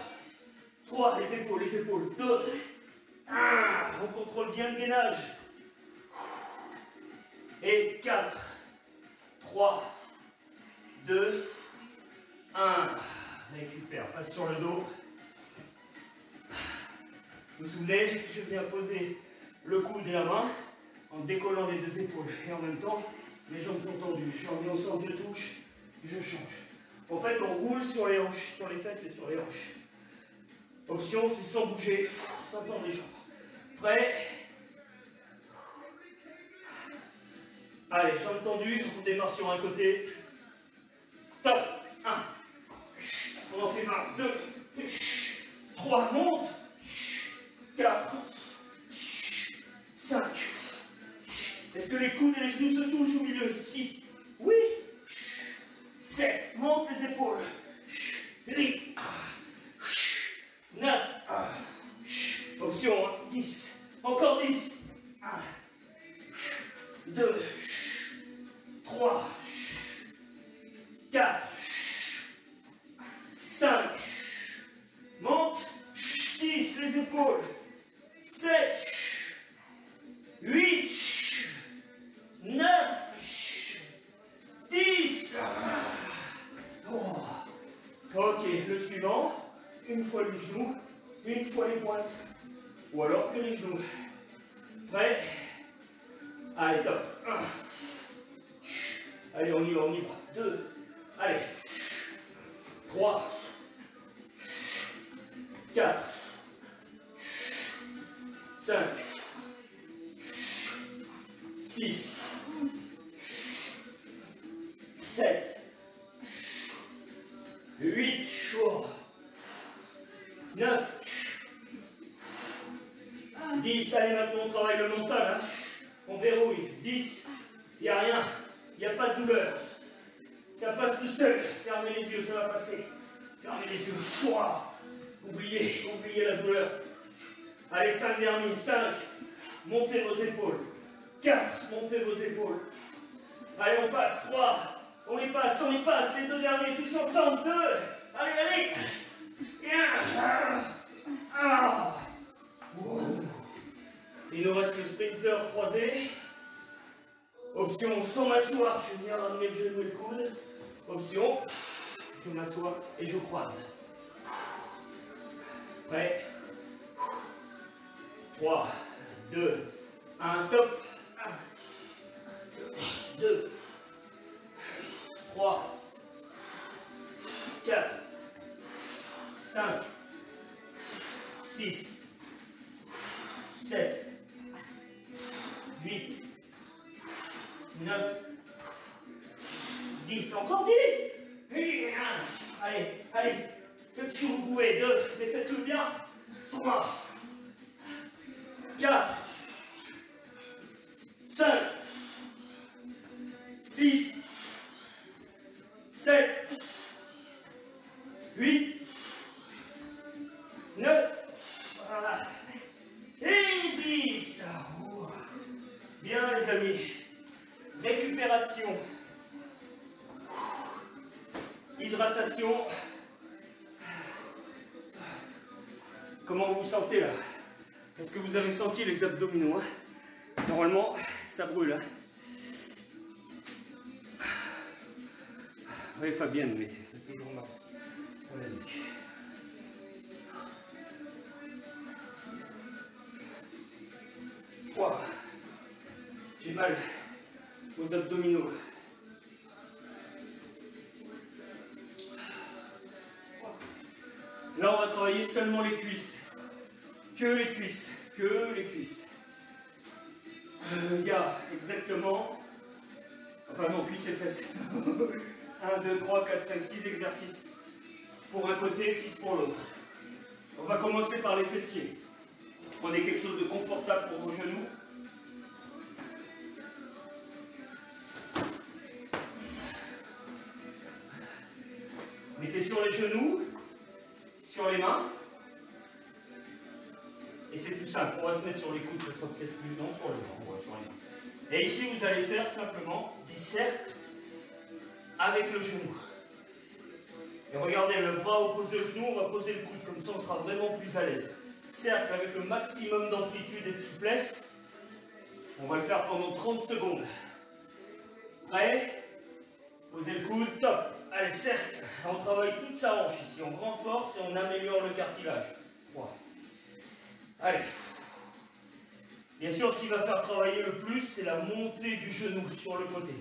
3, les épaules, 2, 1. On contrôle bien le gainage. Et 4, 3, 2, 1. Récupère, passe sur le dos. Vous vous souvenez, je viens poser le coude et la main en décollant les deux épaules. Et en même temps, les jambes sont tendues. Je reviens au centre, je touche, je change. En fait, on roule sur les hanches, sur les fesses et sur les hanches. Option, c'est sans bouger, sans tendre les jambes. Prêt? Allez, jambes tendues, on démarre sur un côté. Top. 1. On en fait 20. 2. 3. Monte. 4. 5. Est-ce que les coudes et les genoux se touchent au milieu? 6. Oui. 7. Monte les épaules. 8. 9. Option. 10. Encore 10. 1. 2. 3. 4. 5. Monte. 6. Les épaules. 7. 8. 9. 10. Oh. Ok, le suivant. Une fois le genou, une fois les pointes. Ou alors que les genoux. Prêt? Allez, top. 1. Allez, on y va. 2. Allez. 3. 4. 5. 6. 7. 8. Chaud. 9. 10. Allez, maintenant on travaille le mental. Hein. On verrouille. 10. Il n'y a rien. Il n'y a pas de douleur. Ça passe tout seul. Fermez les yeux, ça va passer. Fermez les yeux. Chouah. Oubliez la douleur. Allez, 5 derniers. 5. Montez vos épaules. 4. Montez vos épaules. Allez, on passe. 3. On y passe. Les 2 derniers, tous ensemble. 2. Allez. Ah. Il nous reste le sprinter croisé. Option sans m'asseoir, je viens ramener le genou et le coude. Option, je m'assois et je croise. Prêt? 3, 2, 1, top. 1, 2, 3, 4, 5, 6, 7, 8, 9, 10, encore 10. Allez, faites ce que vous pouvez. 2, mais faites-le bien. 3, 4, 5, 6, 7, 8, 9, voilà. Et 10. Bien les amis. Récupération. Hydratation. Comment vous vous sentez là? Est-ce que vous avez senti les abdominaux? Normalement, ça brûle. Oui, Fabienne, mais c'est toujours marrant. Wow. J'ai mal aux abdominaux. Là, on va travailler seulement les cuisses. Que les cuisses. Il y a exactement... Enfin non, cuisses et fesses. 1, 2, 3, 4, 5, 6 exercices pour un côté, 6 pour l'autre. On va commencer par les fessiers. Prenez quelque chose de confortable pour vos genoux. Mettez sur les genoux, sur les mains. Et c'est plus simple. On va se mettre sur les coudes, ce sera peut-être plus long sur les mains. On va sur les mains. Et ici, vous allez faire simplement des cercles avec le genou. Et regardez, le bras opposé au genou, on va poser le coude, comme ça on sera vraiment plus à l'aise. Cercle avec le maximum d'amplitude et de souplesse. On va le faire pendant 30 secondes. Prêt? Posez le coude, top. Allez, cercle. On travaille toute sa hanche ici. On renforce et on améliore le cartilage. 3. Allez. Bien sûr, ce qui va faire travailler le plus, c'est la montée du genou sur le côté.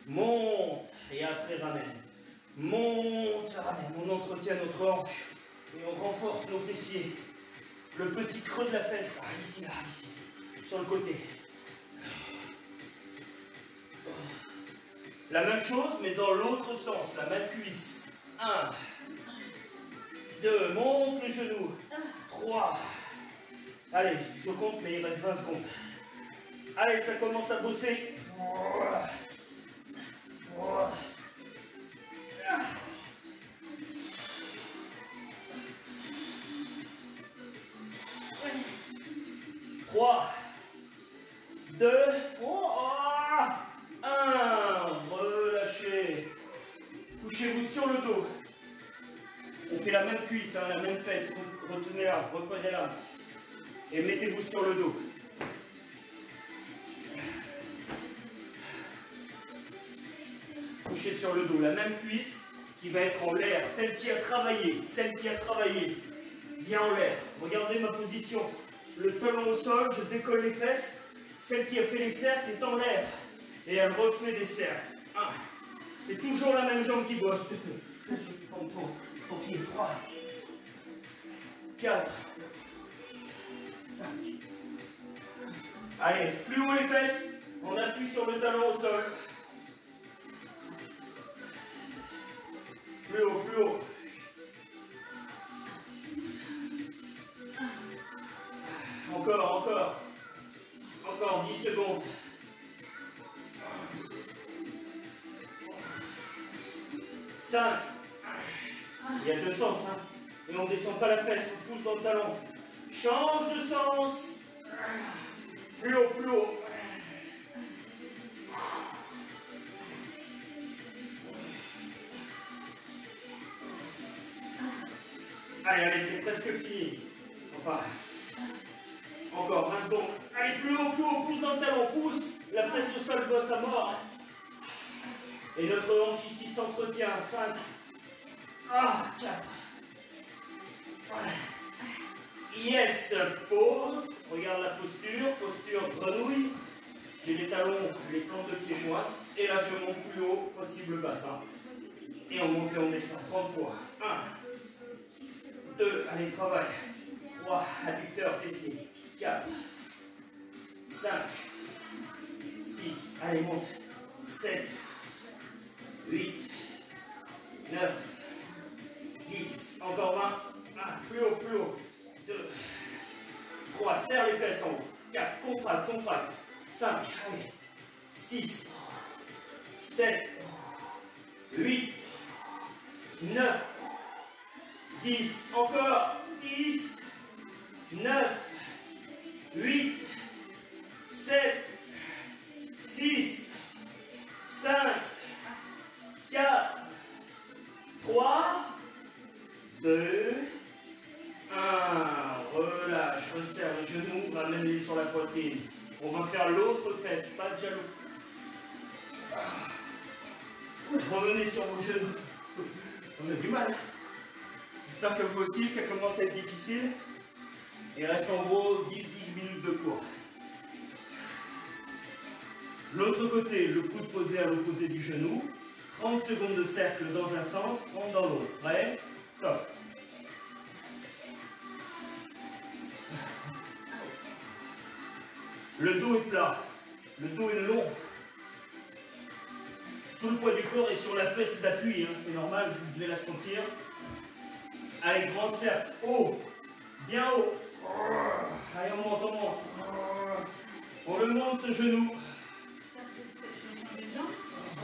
Monte et après ramène. Monte, ramène. On entretient notre hanche et on renforce nos fessiers. Le petit creux de la fesse, là, ici, sur le côté. La même chose, mais dans l'autre sens, la même cuisse. 1, 2, monte le genou. 3. Allez, je compte, mais il reste 20 secondes. Allez, ça commence à bosser. 3, 2, 1, relâchez. Couchez-vous sur le dos. On fait la même cuisse, hein, la même fesse. Retenez-la, reprenez-la. Et mettez-vous sur le dos. Couchez sur le dos, la même cuisse qui va être en l'air. Celle qui a travaillé, vient en l'air. Regardez ma position. Le talon au sol, je décolle les fesses. Celle qui a fait les cercles est en l'air. Et elle refait des cercles. 1. C'est toujours la même jambe qui bosse. Ton pied. 3. 4. 5. Allez, plus haut les fesses. On appuie sur le talon au sol. Plus haut, plus haut. Encore 10 secondes. 5. Il y a 2 sens, hein. Et on ne descend pas la fesse, on pousse dans le talon. Change de sens. Plus haut, plus haut. Allez, c'est presque fini. Enfin, encore 20 secondes. Allez, plus haut, pousse dans le talon, pousse. La presse au sol bosse à mort. Et notre hanche ici s'entretient. 5. 4. Voilà. Yes, pause. Regarde la posture grenouille. J'ai les talons, les plantes de pied jointes. Et là, je monte plus haut, possible bassin. Et on monte et on descend 30 fois. 1, 2, allez, travail. 3, adducteur, fessier. 4, 5, 6, allez, monte. 7, 8, 9, 10, encore 20. 1, plus haut. 2, 3, serre les fesses en haut. 4, contracte. 5, allez. 6, 7, 8, 9, 10, encore. 10, 9, 8, 7, 6, 5, 4, 3, 2, 1. Relâche, resserre les genoux, ramène-les sur la poitrine. On va faire l'autre fesse, pas de jaloux. Revenez sur vos genoux. On a du mal. J'espère que vous aussi, ça commence à être difficile. Il reste en gros 10-12 minutes de cours. L'autre côté, le coude posé à l'opposé du genou. 30 secondes de cercle dans un sens, 30 dans l'autre. Prêt? Top. Le dos est plat. Le dos est long. Tout le poids du corps est sur la fesse d'appui, hein, c'est normal, vous devez la sentir. Allez, grand cercle, haut, bien haut. Allez, on monte, on monte. On le monte ce genou.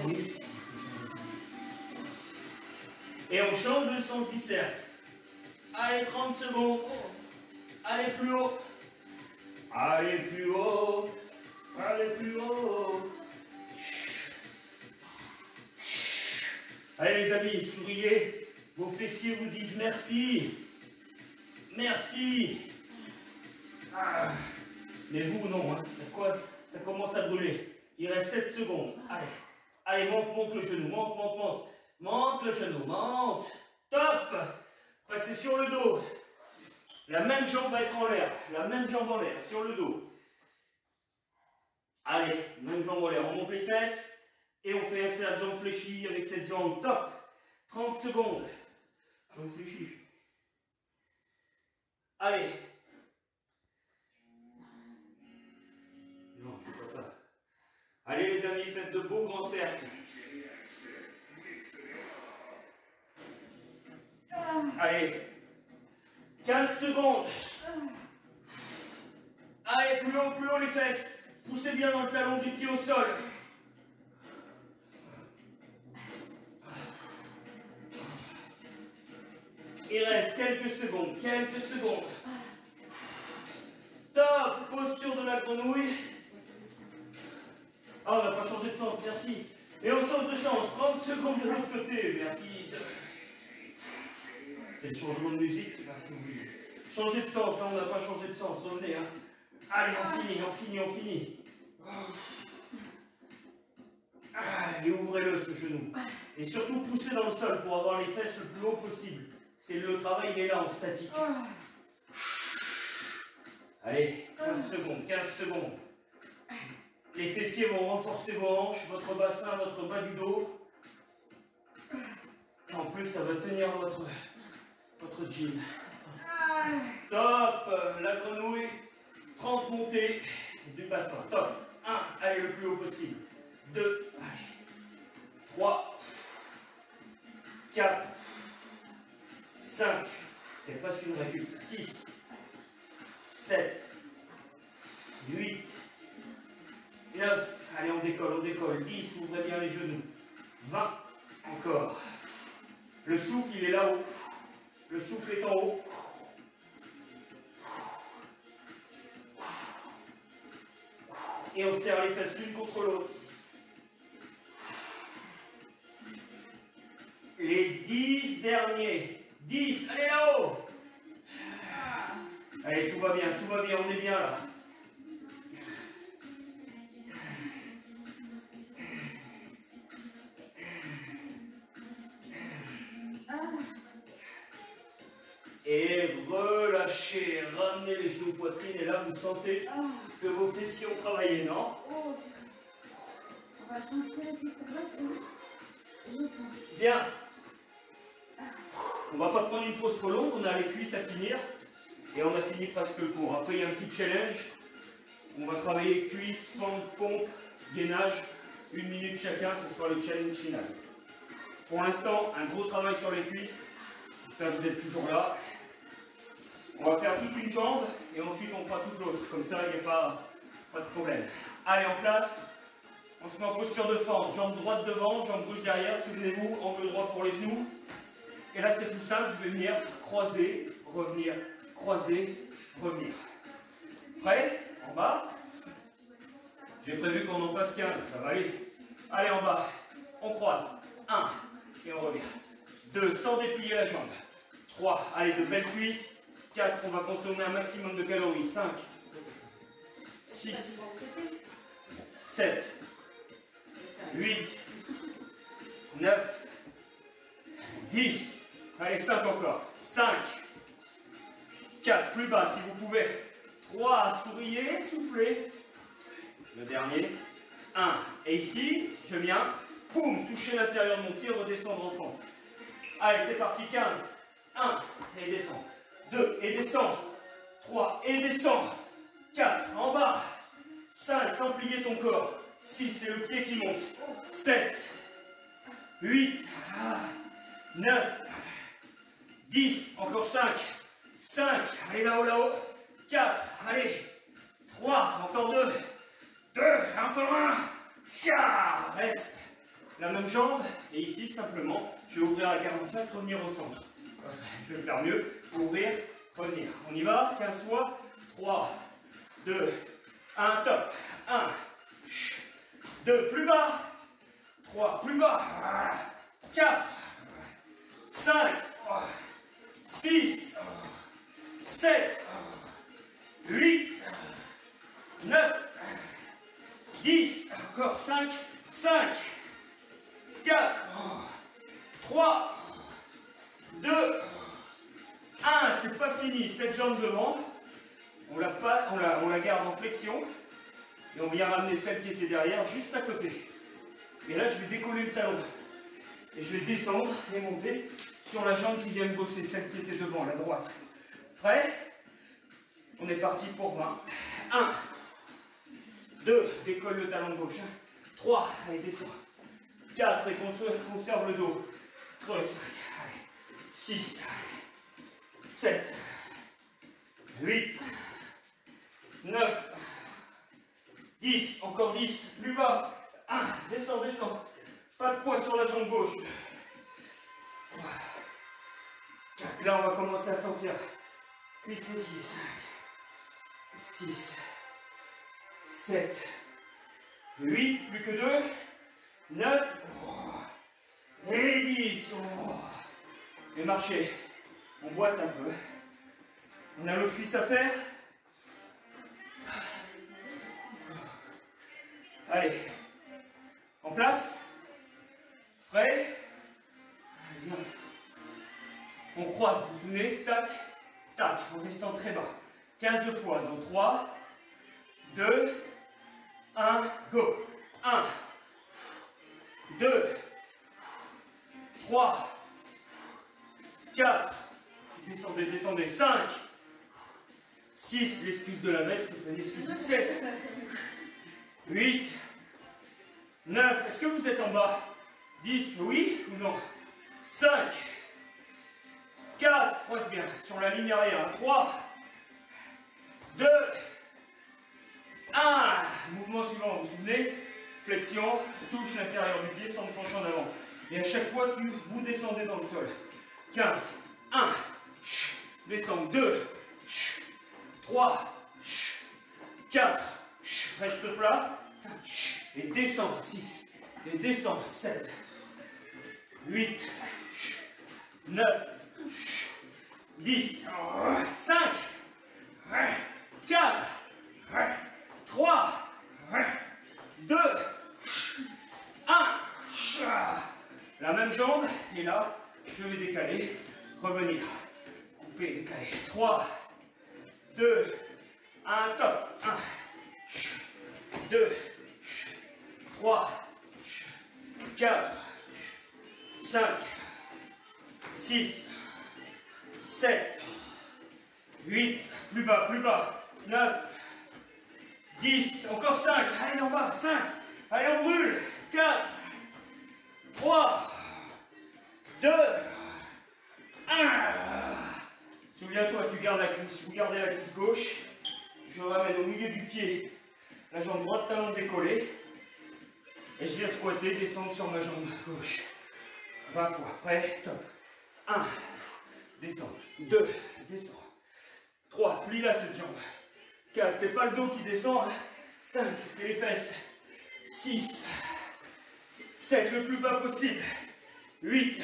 Oui. Et on change le sens du cercle. Allez, 30 secondes. Allez, plus haut. Allez, plus haut. Allez, plus haut. Allez, les amis, souriez. Vos fessiers vous disent merci. Merci. Ah. Mais vous, non. Hein. Ça commence à brûler. Il reste 7 secondes. Allez. Allez, monte le genou. Monte. Monte le genou. Monte. Top. Passez sur le dos. La même jambe va être en l'air. La même jambe en l'air. Sur le dos. Allez, même jambe en l'air. On monte les fesses. Et on fait un cercle jambe fléchie avec cette jambe. Top. 30 secondes. Jambe fléchie. Allez. Non, je fais pas ça. Allez les amis, faites de beaux grands cercles. Allez. 15 secondes. Allez, plus haut les fesses. Poussez bien dans le talon du pied au sol. Il reste quelques secondes. Top. Posture de la grenouille. Ah, on n'a pas changé de sens, merci. Et on change de sens. 30 secondes de l'autre côté, merci. C'est le changement de musique qui m'a fait oublier. Changer de sens, hein, on n'a pas changé de sens, revenez. Hein. Allez, on finit. Et ouvrez-le ce genou. Et surtout poussez dans le sol pour avoir les fesses le plus haut possible. C'est le travail, il est là en statique. Allez, 15 secondes. Les fessiers vont renforcer vos hanches, votre bassin, votre bas du dos. Et en plus, ça va tenir votre jean. Top. La grenouille. 30 montées du bassin. Top. 1. Allez, le plus haut possible. 2. Allez. 3. 4. 5. C'est presque une recul. 6. 7. 8. 9. Allez, on décolle. 10. Ouvrez bien les genoux. 20. Encore. Le souffle, il est là-haut. Le souffle est en haut. Et on serre les fesses l'une contre l'autre. Les 10 derniers. 10, allez là-haut. Allez, tout va bien, on est bien là. Et relâchez, ramenez les genoux poitrine et là vous sentez que vos fessiers ont travaillé, non? On va sentir bien. On va pas prendre une pause trop longue, on a les cuisses à finir et on a fini presque le cours. Après il y a un petit challenge, on va travailler cuisses, pompe, gainage, 1 minute chacun, ce sera le challenge final. Pour l'instant, un gros travail sur les cuisses, j'espère que vous êtes toujours là. On va faire toute une jambe et ensuite on fera toute l'autre, comme ça il n'y a pas de problème. Allez, en place, on se met en posture de fente, jambe droite devant, jambe gauche derrière, souvenez-vous, angle droit pour les genoux. Et là c'est tout simple, je vais venir croiser, revenir, croiser, revenir. Prêt? En bas. J'ai prévu qu'on en fasse 15, ça va aller. Allez, en bas, on croise. 1, et on revient. 2, sans déplier la jambe. 3, allez, de belles cuisses. 4, on va consommer un maximum de calories. 5, 6, 7, 8, 9, 10. Allez, 5 encore. 5, 4, plus bas si vous pouvez. 3, souriez, soufflez. Le dernier. 1, et ici, je viens, poum, toucher l'intérieur de mon pied, redescendre en fond. Allez, c'est parti, 15. 1, et descend. 2, et descend. 3, et descend. 4, en bas. 5, sans plier ton corps. 6, c'est le pied qui monte. 7, 8, 9, 10, encore 5, 5, allez là-haut, là-haut, 4, allez, 3, encore 2, 2, encore 1, reste. La même jambe, et ici simplement, je vais ouvrir à 45, revenir au centre. Je vais faire mieux, ouvrir, revenir. On y va, 15 fois, 3, 2, 1, top, 1, 2, plus bas, 3, plus bas, 4, 5, 6, 7, 8, 9, 10, encore 5, 5, 4, 3, 2, 1, c'est pas fini, cette jambe devant, on la garde en flexion, et on vient ramener celle qui était derrière juste à côté. Et là, je vais décoller le talon, et je vais descendre et monter sur la jambe qui vient de bosser, celle qui était devant, la droite. Prêt? On est parti pour 20. 1, 2, décolle le talon gauche. 3, allez, descend. 4, et conserve le dos. Creuse. 6, 7, 8, 9, 10, encore 10, plus bas. 1, descends, descends. Pas de poids sur la jambe gauche. 4, là on va commencer à sentir. Cuisse fessier, 5, 6, 7, 8, plus que 2, 9, et 10. Et marcher. On boite un peu. On a l'autre cuisse à faire. Allez. En place. Prêt. Viens. On croise, vous vous souvenez, tac, tac, en restant très bas. 15 fois, donc 3, 2, 1, go. 1, 2, 3, 4, descendez, descendez, 5, 6, l'excuse de la veste, c'est une excuse de 7, 8, 9, est-ce que vous êtes en bas? 10, oui ou non? 5, 4, croise bien, sur la ligne arrière, 3, 2, 1, mouvement suivant, vous vous souvenez? Flexion, touche l'intérieur du pied sans pencher en avant. Et à chaque fois, vous descendez dans le sol. 15, 1, descends, 2, 3, 4, reste plat, 5, et descends, 6, et descends, 7, 8, 9, 10, 5, 4, 3, 2, 1. La même jambe, et là, je vais décaler, revenir, couper, décaler. 3, 2, 1, top. 1, 2, 3, 4, 5, 6, 7, 8, plus bas, 9, 10, encore 5, allez en bas, 5, allez on brûle, 4, 3, 2, 1. Souviens-toi, tu gardes la cuisse, vous gardez la cuisse gauche, je ramène au milieu du pied, la jambe droite, talon décollé, et je viens squatter, descendre sur ma jambe gauche. 20 fois, prêt, top. 1, descends, 2, descends, 3, plie là cette jambe, 4, c'est pas le dos qui descend, 5, c'est les fesses, 6, 7, le plus bas possible, 8,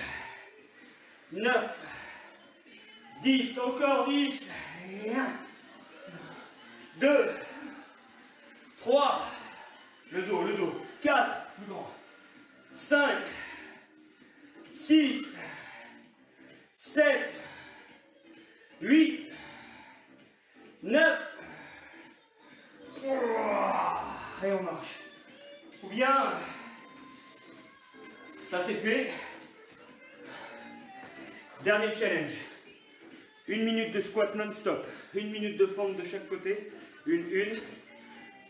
9, 10, encore 10, et 1, 2, 3, le dos, 4, plus grand, 5, 6, 7, 8, 9, et on marche. Ou bien, ça c'est fait. Dernier challenge. 1 minute de squat non-stop, 1 minute de fente de chaque côté, 1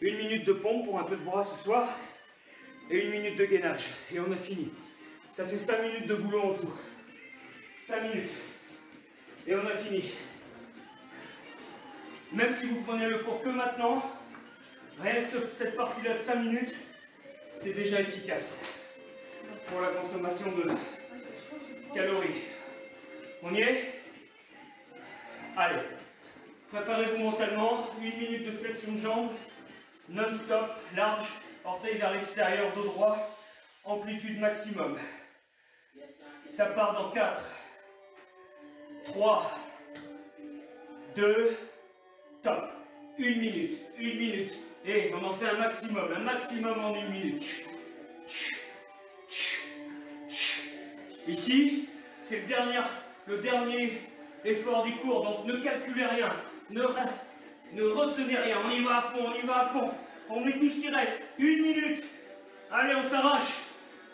minute de pompe pour un peu de bras ce soir, et 1 minute de gainage. Et on a fini. Ça fait 5 minutes de boulot en tout. 5 minutes. Et on a fini. Même si vous prenez le cours que maintenant, rien que cette partie-là de 5 minutes, c'est déjà efficace pour la consommation de calories. On y est? Allez, préparez-vous mentalement, 1 minute de flexion de jambes, non-stop, large, orteil vers l'extérieur, dos droit, amplitude maximum. Ça part dans 4, 3, 2, top. 1 minute, 1 minute. Et on en fait un maximum en 1 minute. Ici, c'est le dernier effort du cours, donc ne calculez rien, ne retenez rien, on y va à fond, on y va à fond. On met tout ce qui reste, 1 minute. Allez, on s'arrache,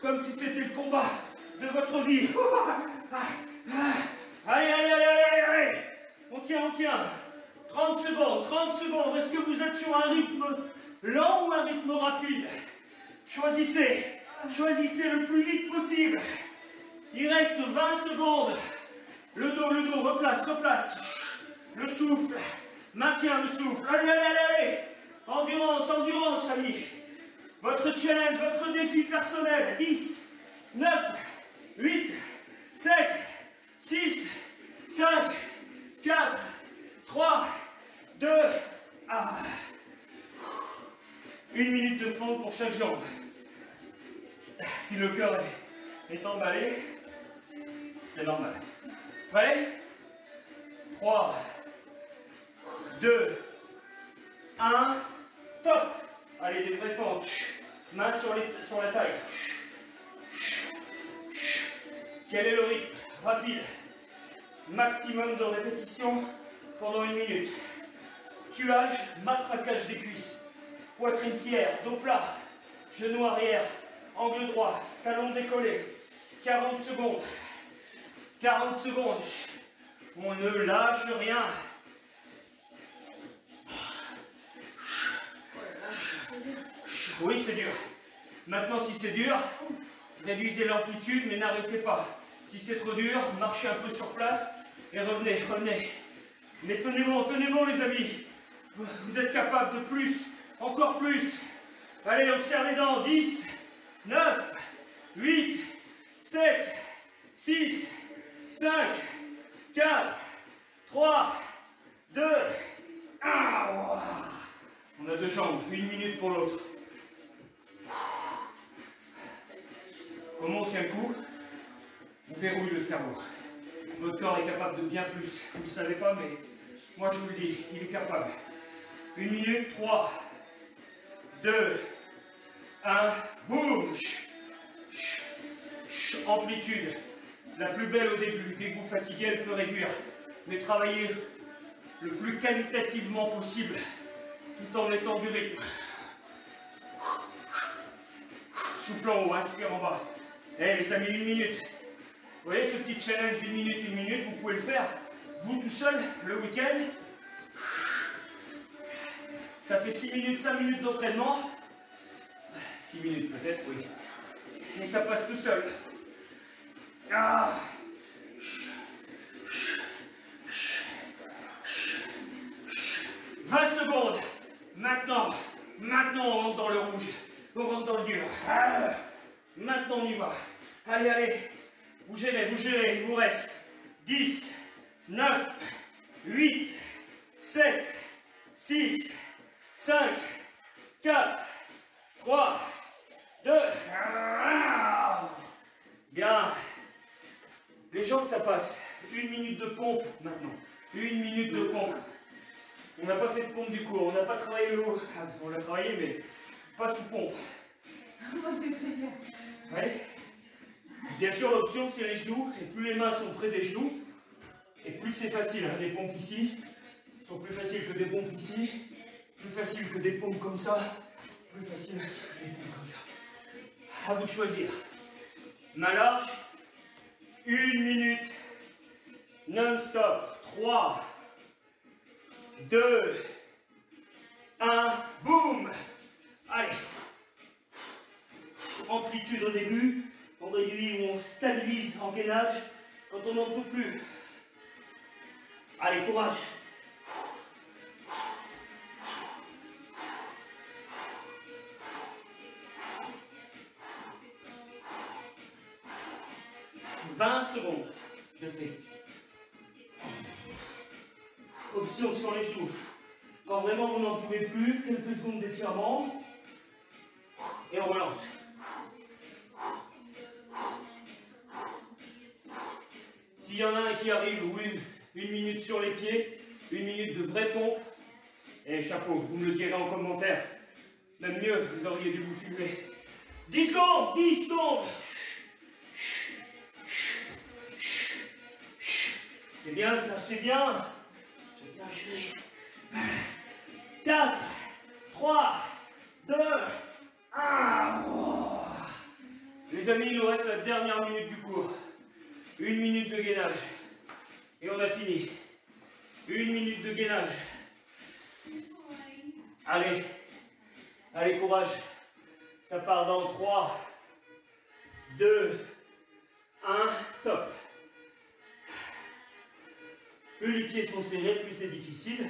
comme si c'était le combat de votre vie. Allez, allez, allez, allez, allez. On tient. 30 secondes. Est-ce que vous êtes sur un rythme lent ou un rythme rapide? Choisissez le plus vite possible. Il reste 20 secondes. Le dos, replace. Le souffle, maintiens le souffle. Allez. Endurance, amis. Votre challenge, votre défi personnel. 10, 9, 8, 7, 6, 5, 4, 3, 2, 1. 1 minute de fond pour chaque jambe. Si le cœur est emballé, c'est normal. Prêt? 3, 2, 1, top. Allez, des vrais fentes. Main sur la taille. Quel est le rythme? Rapide. Maximum de répétitions pendant 1 minute. Tuage, matraquage des cuisses. Poitrine fière, dos plat, genou arrière, angle droit, talon décollé. 40 secondes. 40 secondes. On ne lâche rien. Oui, c'est dur. Maintenant, si c'est dur, réduisez l'amplitude, mais n'arrêtez pas. Si c'est trop dur, marchez un peu sur place et revenez. Mais tenez bon, les amis. Vous êtes capables de plus, encore plus. Allez, on serre les dents. 10, 9, 8, 7, 6, 5, 4, 3, 2, 1. On a 2 jambes, 1 minute pour l'autre. Comment on tient le coup? On verrouille le cerveau. Votre corps est capable de bien plus. Vous ne le savez pas, mais moi je vous le dis, il est capable. 1 minute, 3, 2, 1, boum. Amplitude. La plus belle au début. Dès que vous fatiguez, elle peut réduire. Mais travaillez le plus qualitativement possible, tout en mettant du rythme. Souffle en haut, inspire en bas. Eh les amis, 1 minute. Vous voyez ce petit challenge 1 minute, vous pouvez le faire, vous tout seul, le week-end. Ça fait 6 minutes, 5 minutes d'entraînement. 6 minutes peut-être, oui. Mais ça passe tout seul. 20 secondes. Maintenant, on rentre dans le rouge. On rentre dans le dur. Maintenant, on y va. Allez. Bougez-les, il vous reste 10, 9, 8, 7, 6, 5, 4, 3, 2, bien. Les jambes, ça passe. 1 minute de pompe maintenant. 1 minute de pompe. On n'a pas fait de pompe du cours, on n'a pas travaillé le haut. On l'a travaillé, mais pas sous pompe. Moi, j'ai fait bien. Ouais. Bien sûr, l'option, c'est les genoux. Et plus les mains sont près des genoux, et plus c'est facile. Hein. Des pompes ici sont plus faciles que des pompes ici. Plus facile que des pompes comme ça. Plus facile que des pompes comme ça. À vous de choisir. Main large. 1 minute. Non-stop. 3, 2, 1. Boum. Allez. Amplitude au début. On réduit ou on stabilise en gainage quand on n'en peut plus. Allez, courage. « 20 secondes de fait. Option sur les genoux. Quand vraiment vous n'en pouvez plus, quelques secondes d'étirement. Et on relance. S'il y en a un qui arrive, ou une minute sur les pieds, une minute de vraie pompe, et chapeau, vous me le direz en commentaire. Même mieux, vous auriez dû vous filmer. 10 secondes, 10 secondes. C'est bien ça, c'est bien. C'est bien joué. 4, 3, 2, 1. Oh. Les amis, il nous reste la dernière minute du cours. 1 minute de gainage. Et on a fini. 1 minute de gainage. Allez. Allez, courage. Ça part dans 3, 2, 1. Top. Plus les pieds sont serrés, plus c'est difficile.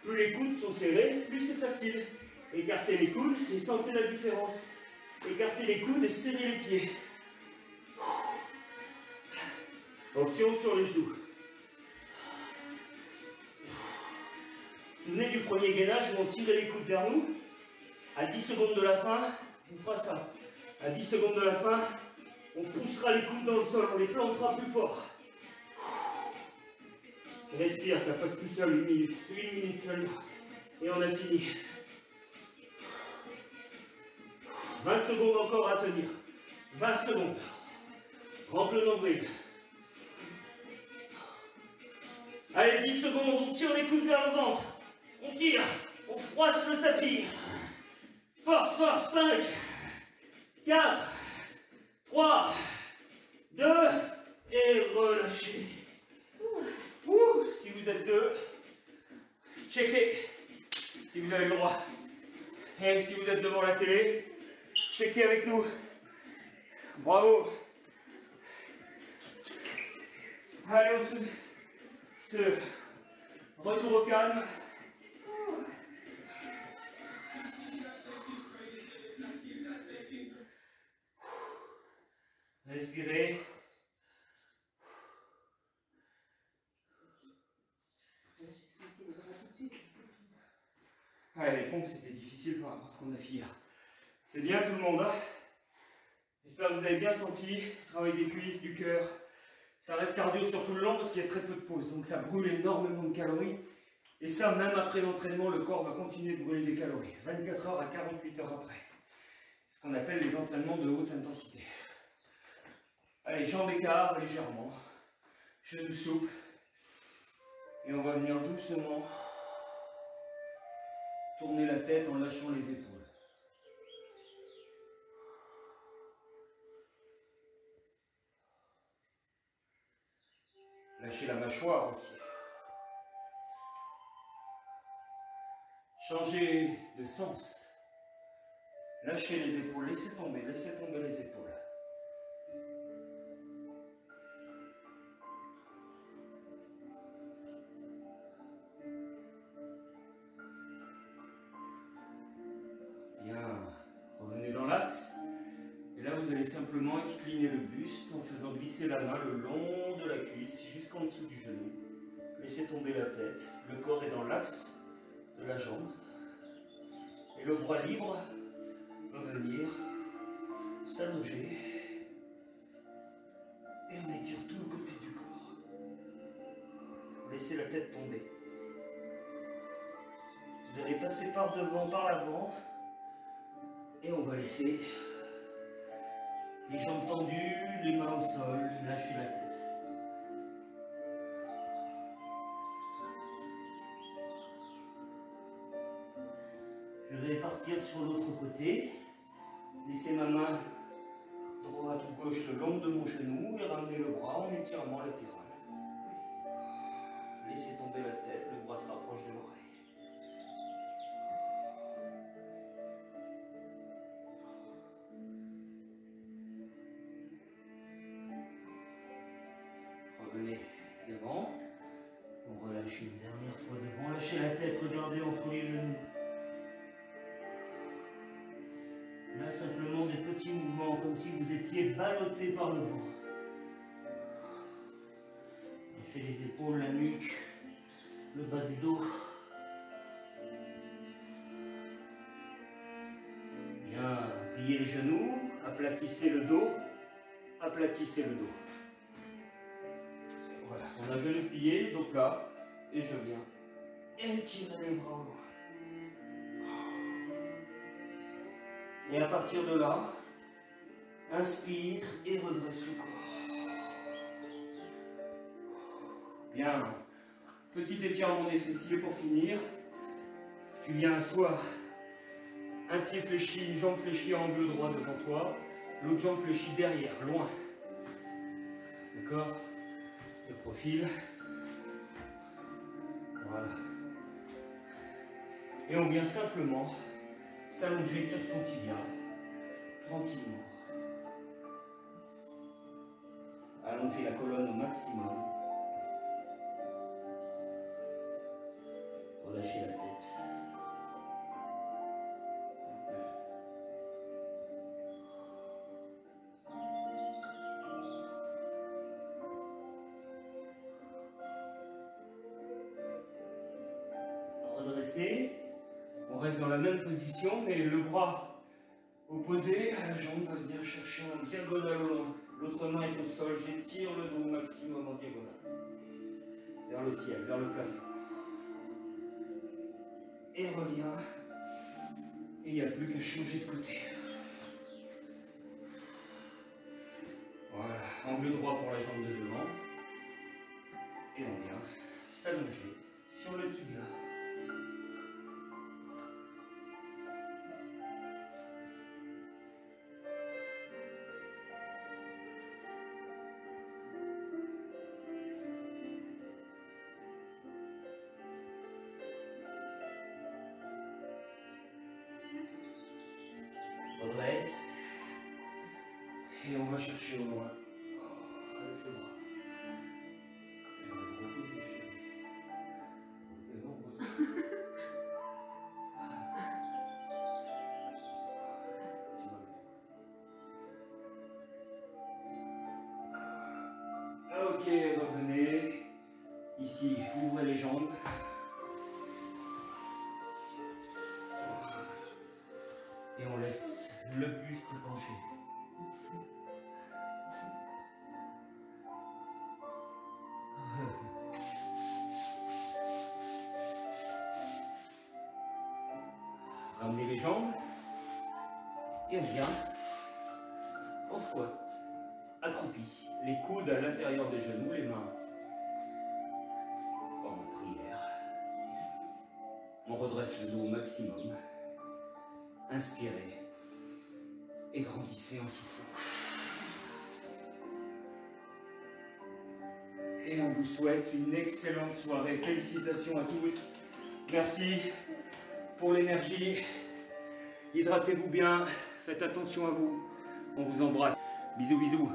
Plus les coudes sont serrés, plus c'est facile. Écartez les coudes et sentez la différence. Écartez les coudes et serrez les pieds. Option sur les genoux. Souvenez du premier gainage où on tirait les coudes vers nous. À 10 secondes de la fin, on fera ça. À 10 secondes de la fin, on poussera les coudes dans le sol, on les plantera plus fort. Respire, ça passe tout seul, 1 minute seulement. Et on a fini. 20 secondes encore à tenir. 20 secondes. Rampe le nombril. Allez, 10 secondes, on tire les coudes vers le ventre. On tire, on froisse le tapis. Force, force, 5, 4, 3, 2, et relâchez. Si vous êtes deux, checkez si vous avez le droit. Et si vous êtes devant la télé, checkez avec nous. Bravo. Allez, on se retour au calme. Respirez. Ouais, les pompes c'était difficile par rapport à ce qu'on a fait hier. C'est bien tout le monde, hein? J'espère que vous avez bien senti le travail des cuisses, du cœur. Ça reste cardio sur tout le long parce qu'il y a très peu de pause, donc ça brûle énormément de calories. Et ça, même après l'entraînement, le corps va continuer de brûler des calories. 24 heures à 48 heures après. Ce qu'on appelle les entraînements de haute intensité. Allez, jambes écart légèrement. Genoux souples. Et on va venir doucement tourner la tête en lâchant les épaules. Lâchez la mâchoire aussi. Changez de sens. Lâchez les épaules, laissez tomber les épaules. Bien, revenez dans l'axe. Et là, vous allez simplement incliner le buste en faisant glisser la main le long de la cuisse jusqu'en dessous du genou. Laissez tomber la tête. Le corps est dans l'axe de la jambe. Et le bras libre va venir s'allonger. Et on étire tout le côté du corps. Laissez la tête tomber. Vous allez passer par devant, par l'avant. Et on va laisser les jambes tendues, les mains au sol, lâchez la tête. Je vais partir sur l'autre côté. Laissez ma main droite ou gauche le long de mon genou et ramenez le bras en étirement latéral. Laissez tomber la tête, le bras se rapproche de l'oreille. relâchez une dernière fois devant, lâchez la tête, regardez entre les genoux. Là, simplement des petits mouvements, comme si vous étiez ballotté par le vent. Lâchez les épaules, la nuque, le bas du dos. Bien, pliez les genoux, aplatissez le dos, aplatissez le dos. Voilà, on a genou plié, dos plat, et je viens étirer les bras au loin. Et à partir de là, inspire et redresse le corps. Bien, petit étirement des fessiers pour finir. Tu viens asseoir. Un pied fléchi, une jambe fléchie à angle droit devant toi, l'autre jambe fléchie derrière, loin. D'accord? Le profil. Voilà. Et on vient simplement s'allonger sur son tibia, tranquillement. Allonger la colonne au maximum. Relâchez la tête. Redresser. On reste dans la même position, mais le bras opposé à la jambe va venir chercher en diagonale au loin. L'autre main est au sol, j'étire le dos au maximum en diagonale. Vers le ciel, vers le plafond. Et reviens. Et il n'y a plus qu'à changer de côté. Voilà, angle droit pour la jambe de devant. Et on vient s'allonger sur le tibia. Redresse. Et on va chercher au loin. Lâche le bras. Et on va reposer les chevilles. Et non, on repose. Ok, revenez. Ici, ouvrez les jambes. Et on laisse le buste pencher. Ramenez les jambes. Et on vient en squat. Accroupi. Les coudes à l'intérieur des genoux, les mains en prière. On redresse le dos au maximum. Inspirez et grandissez en soufflant. Et on vous souhaite une excellente soirée. Félicitations à tous. Merci pour l'énergie. Hydratez-vous bien. Faites attention à vous. On vous embrasse. Bisous, bisous.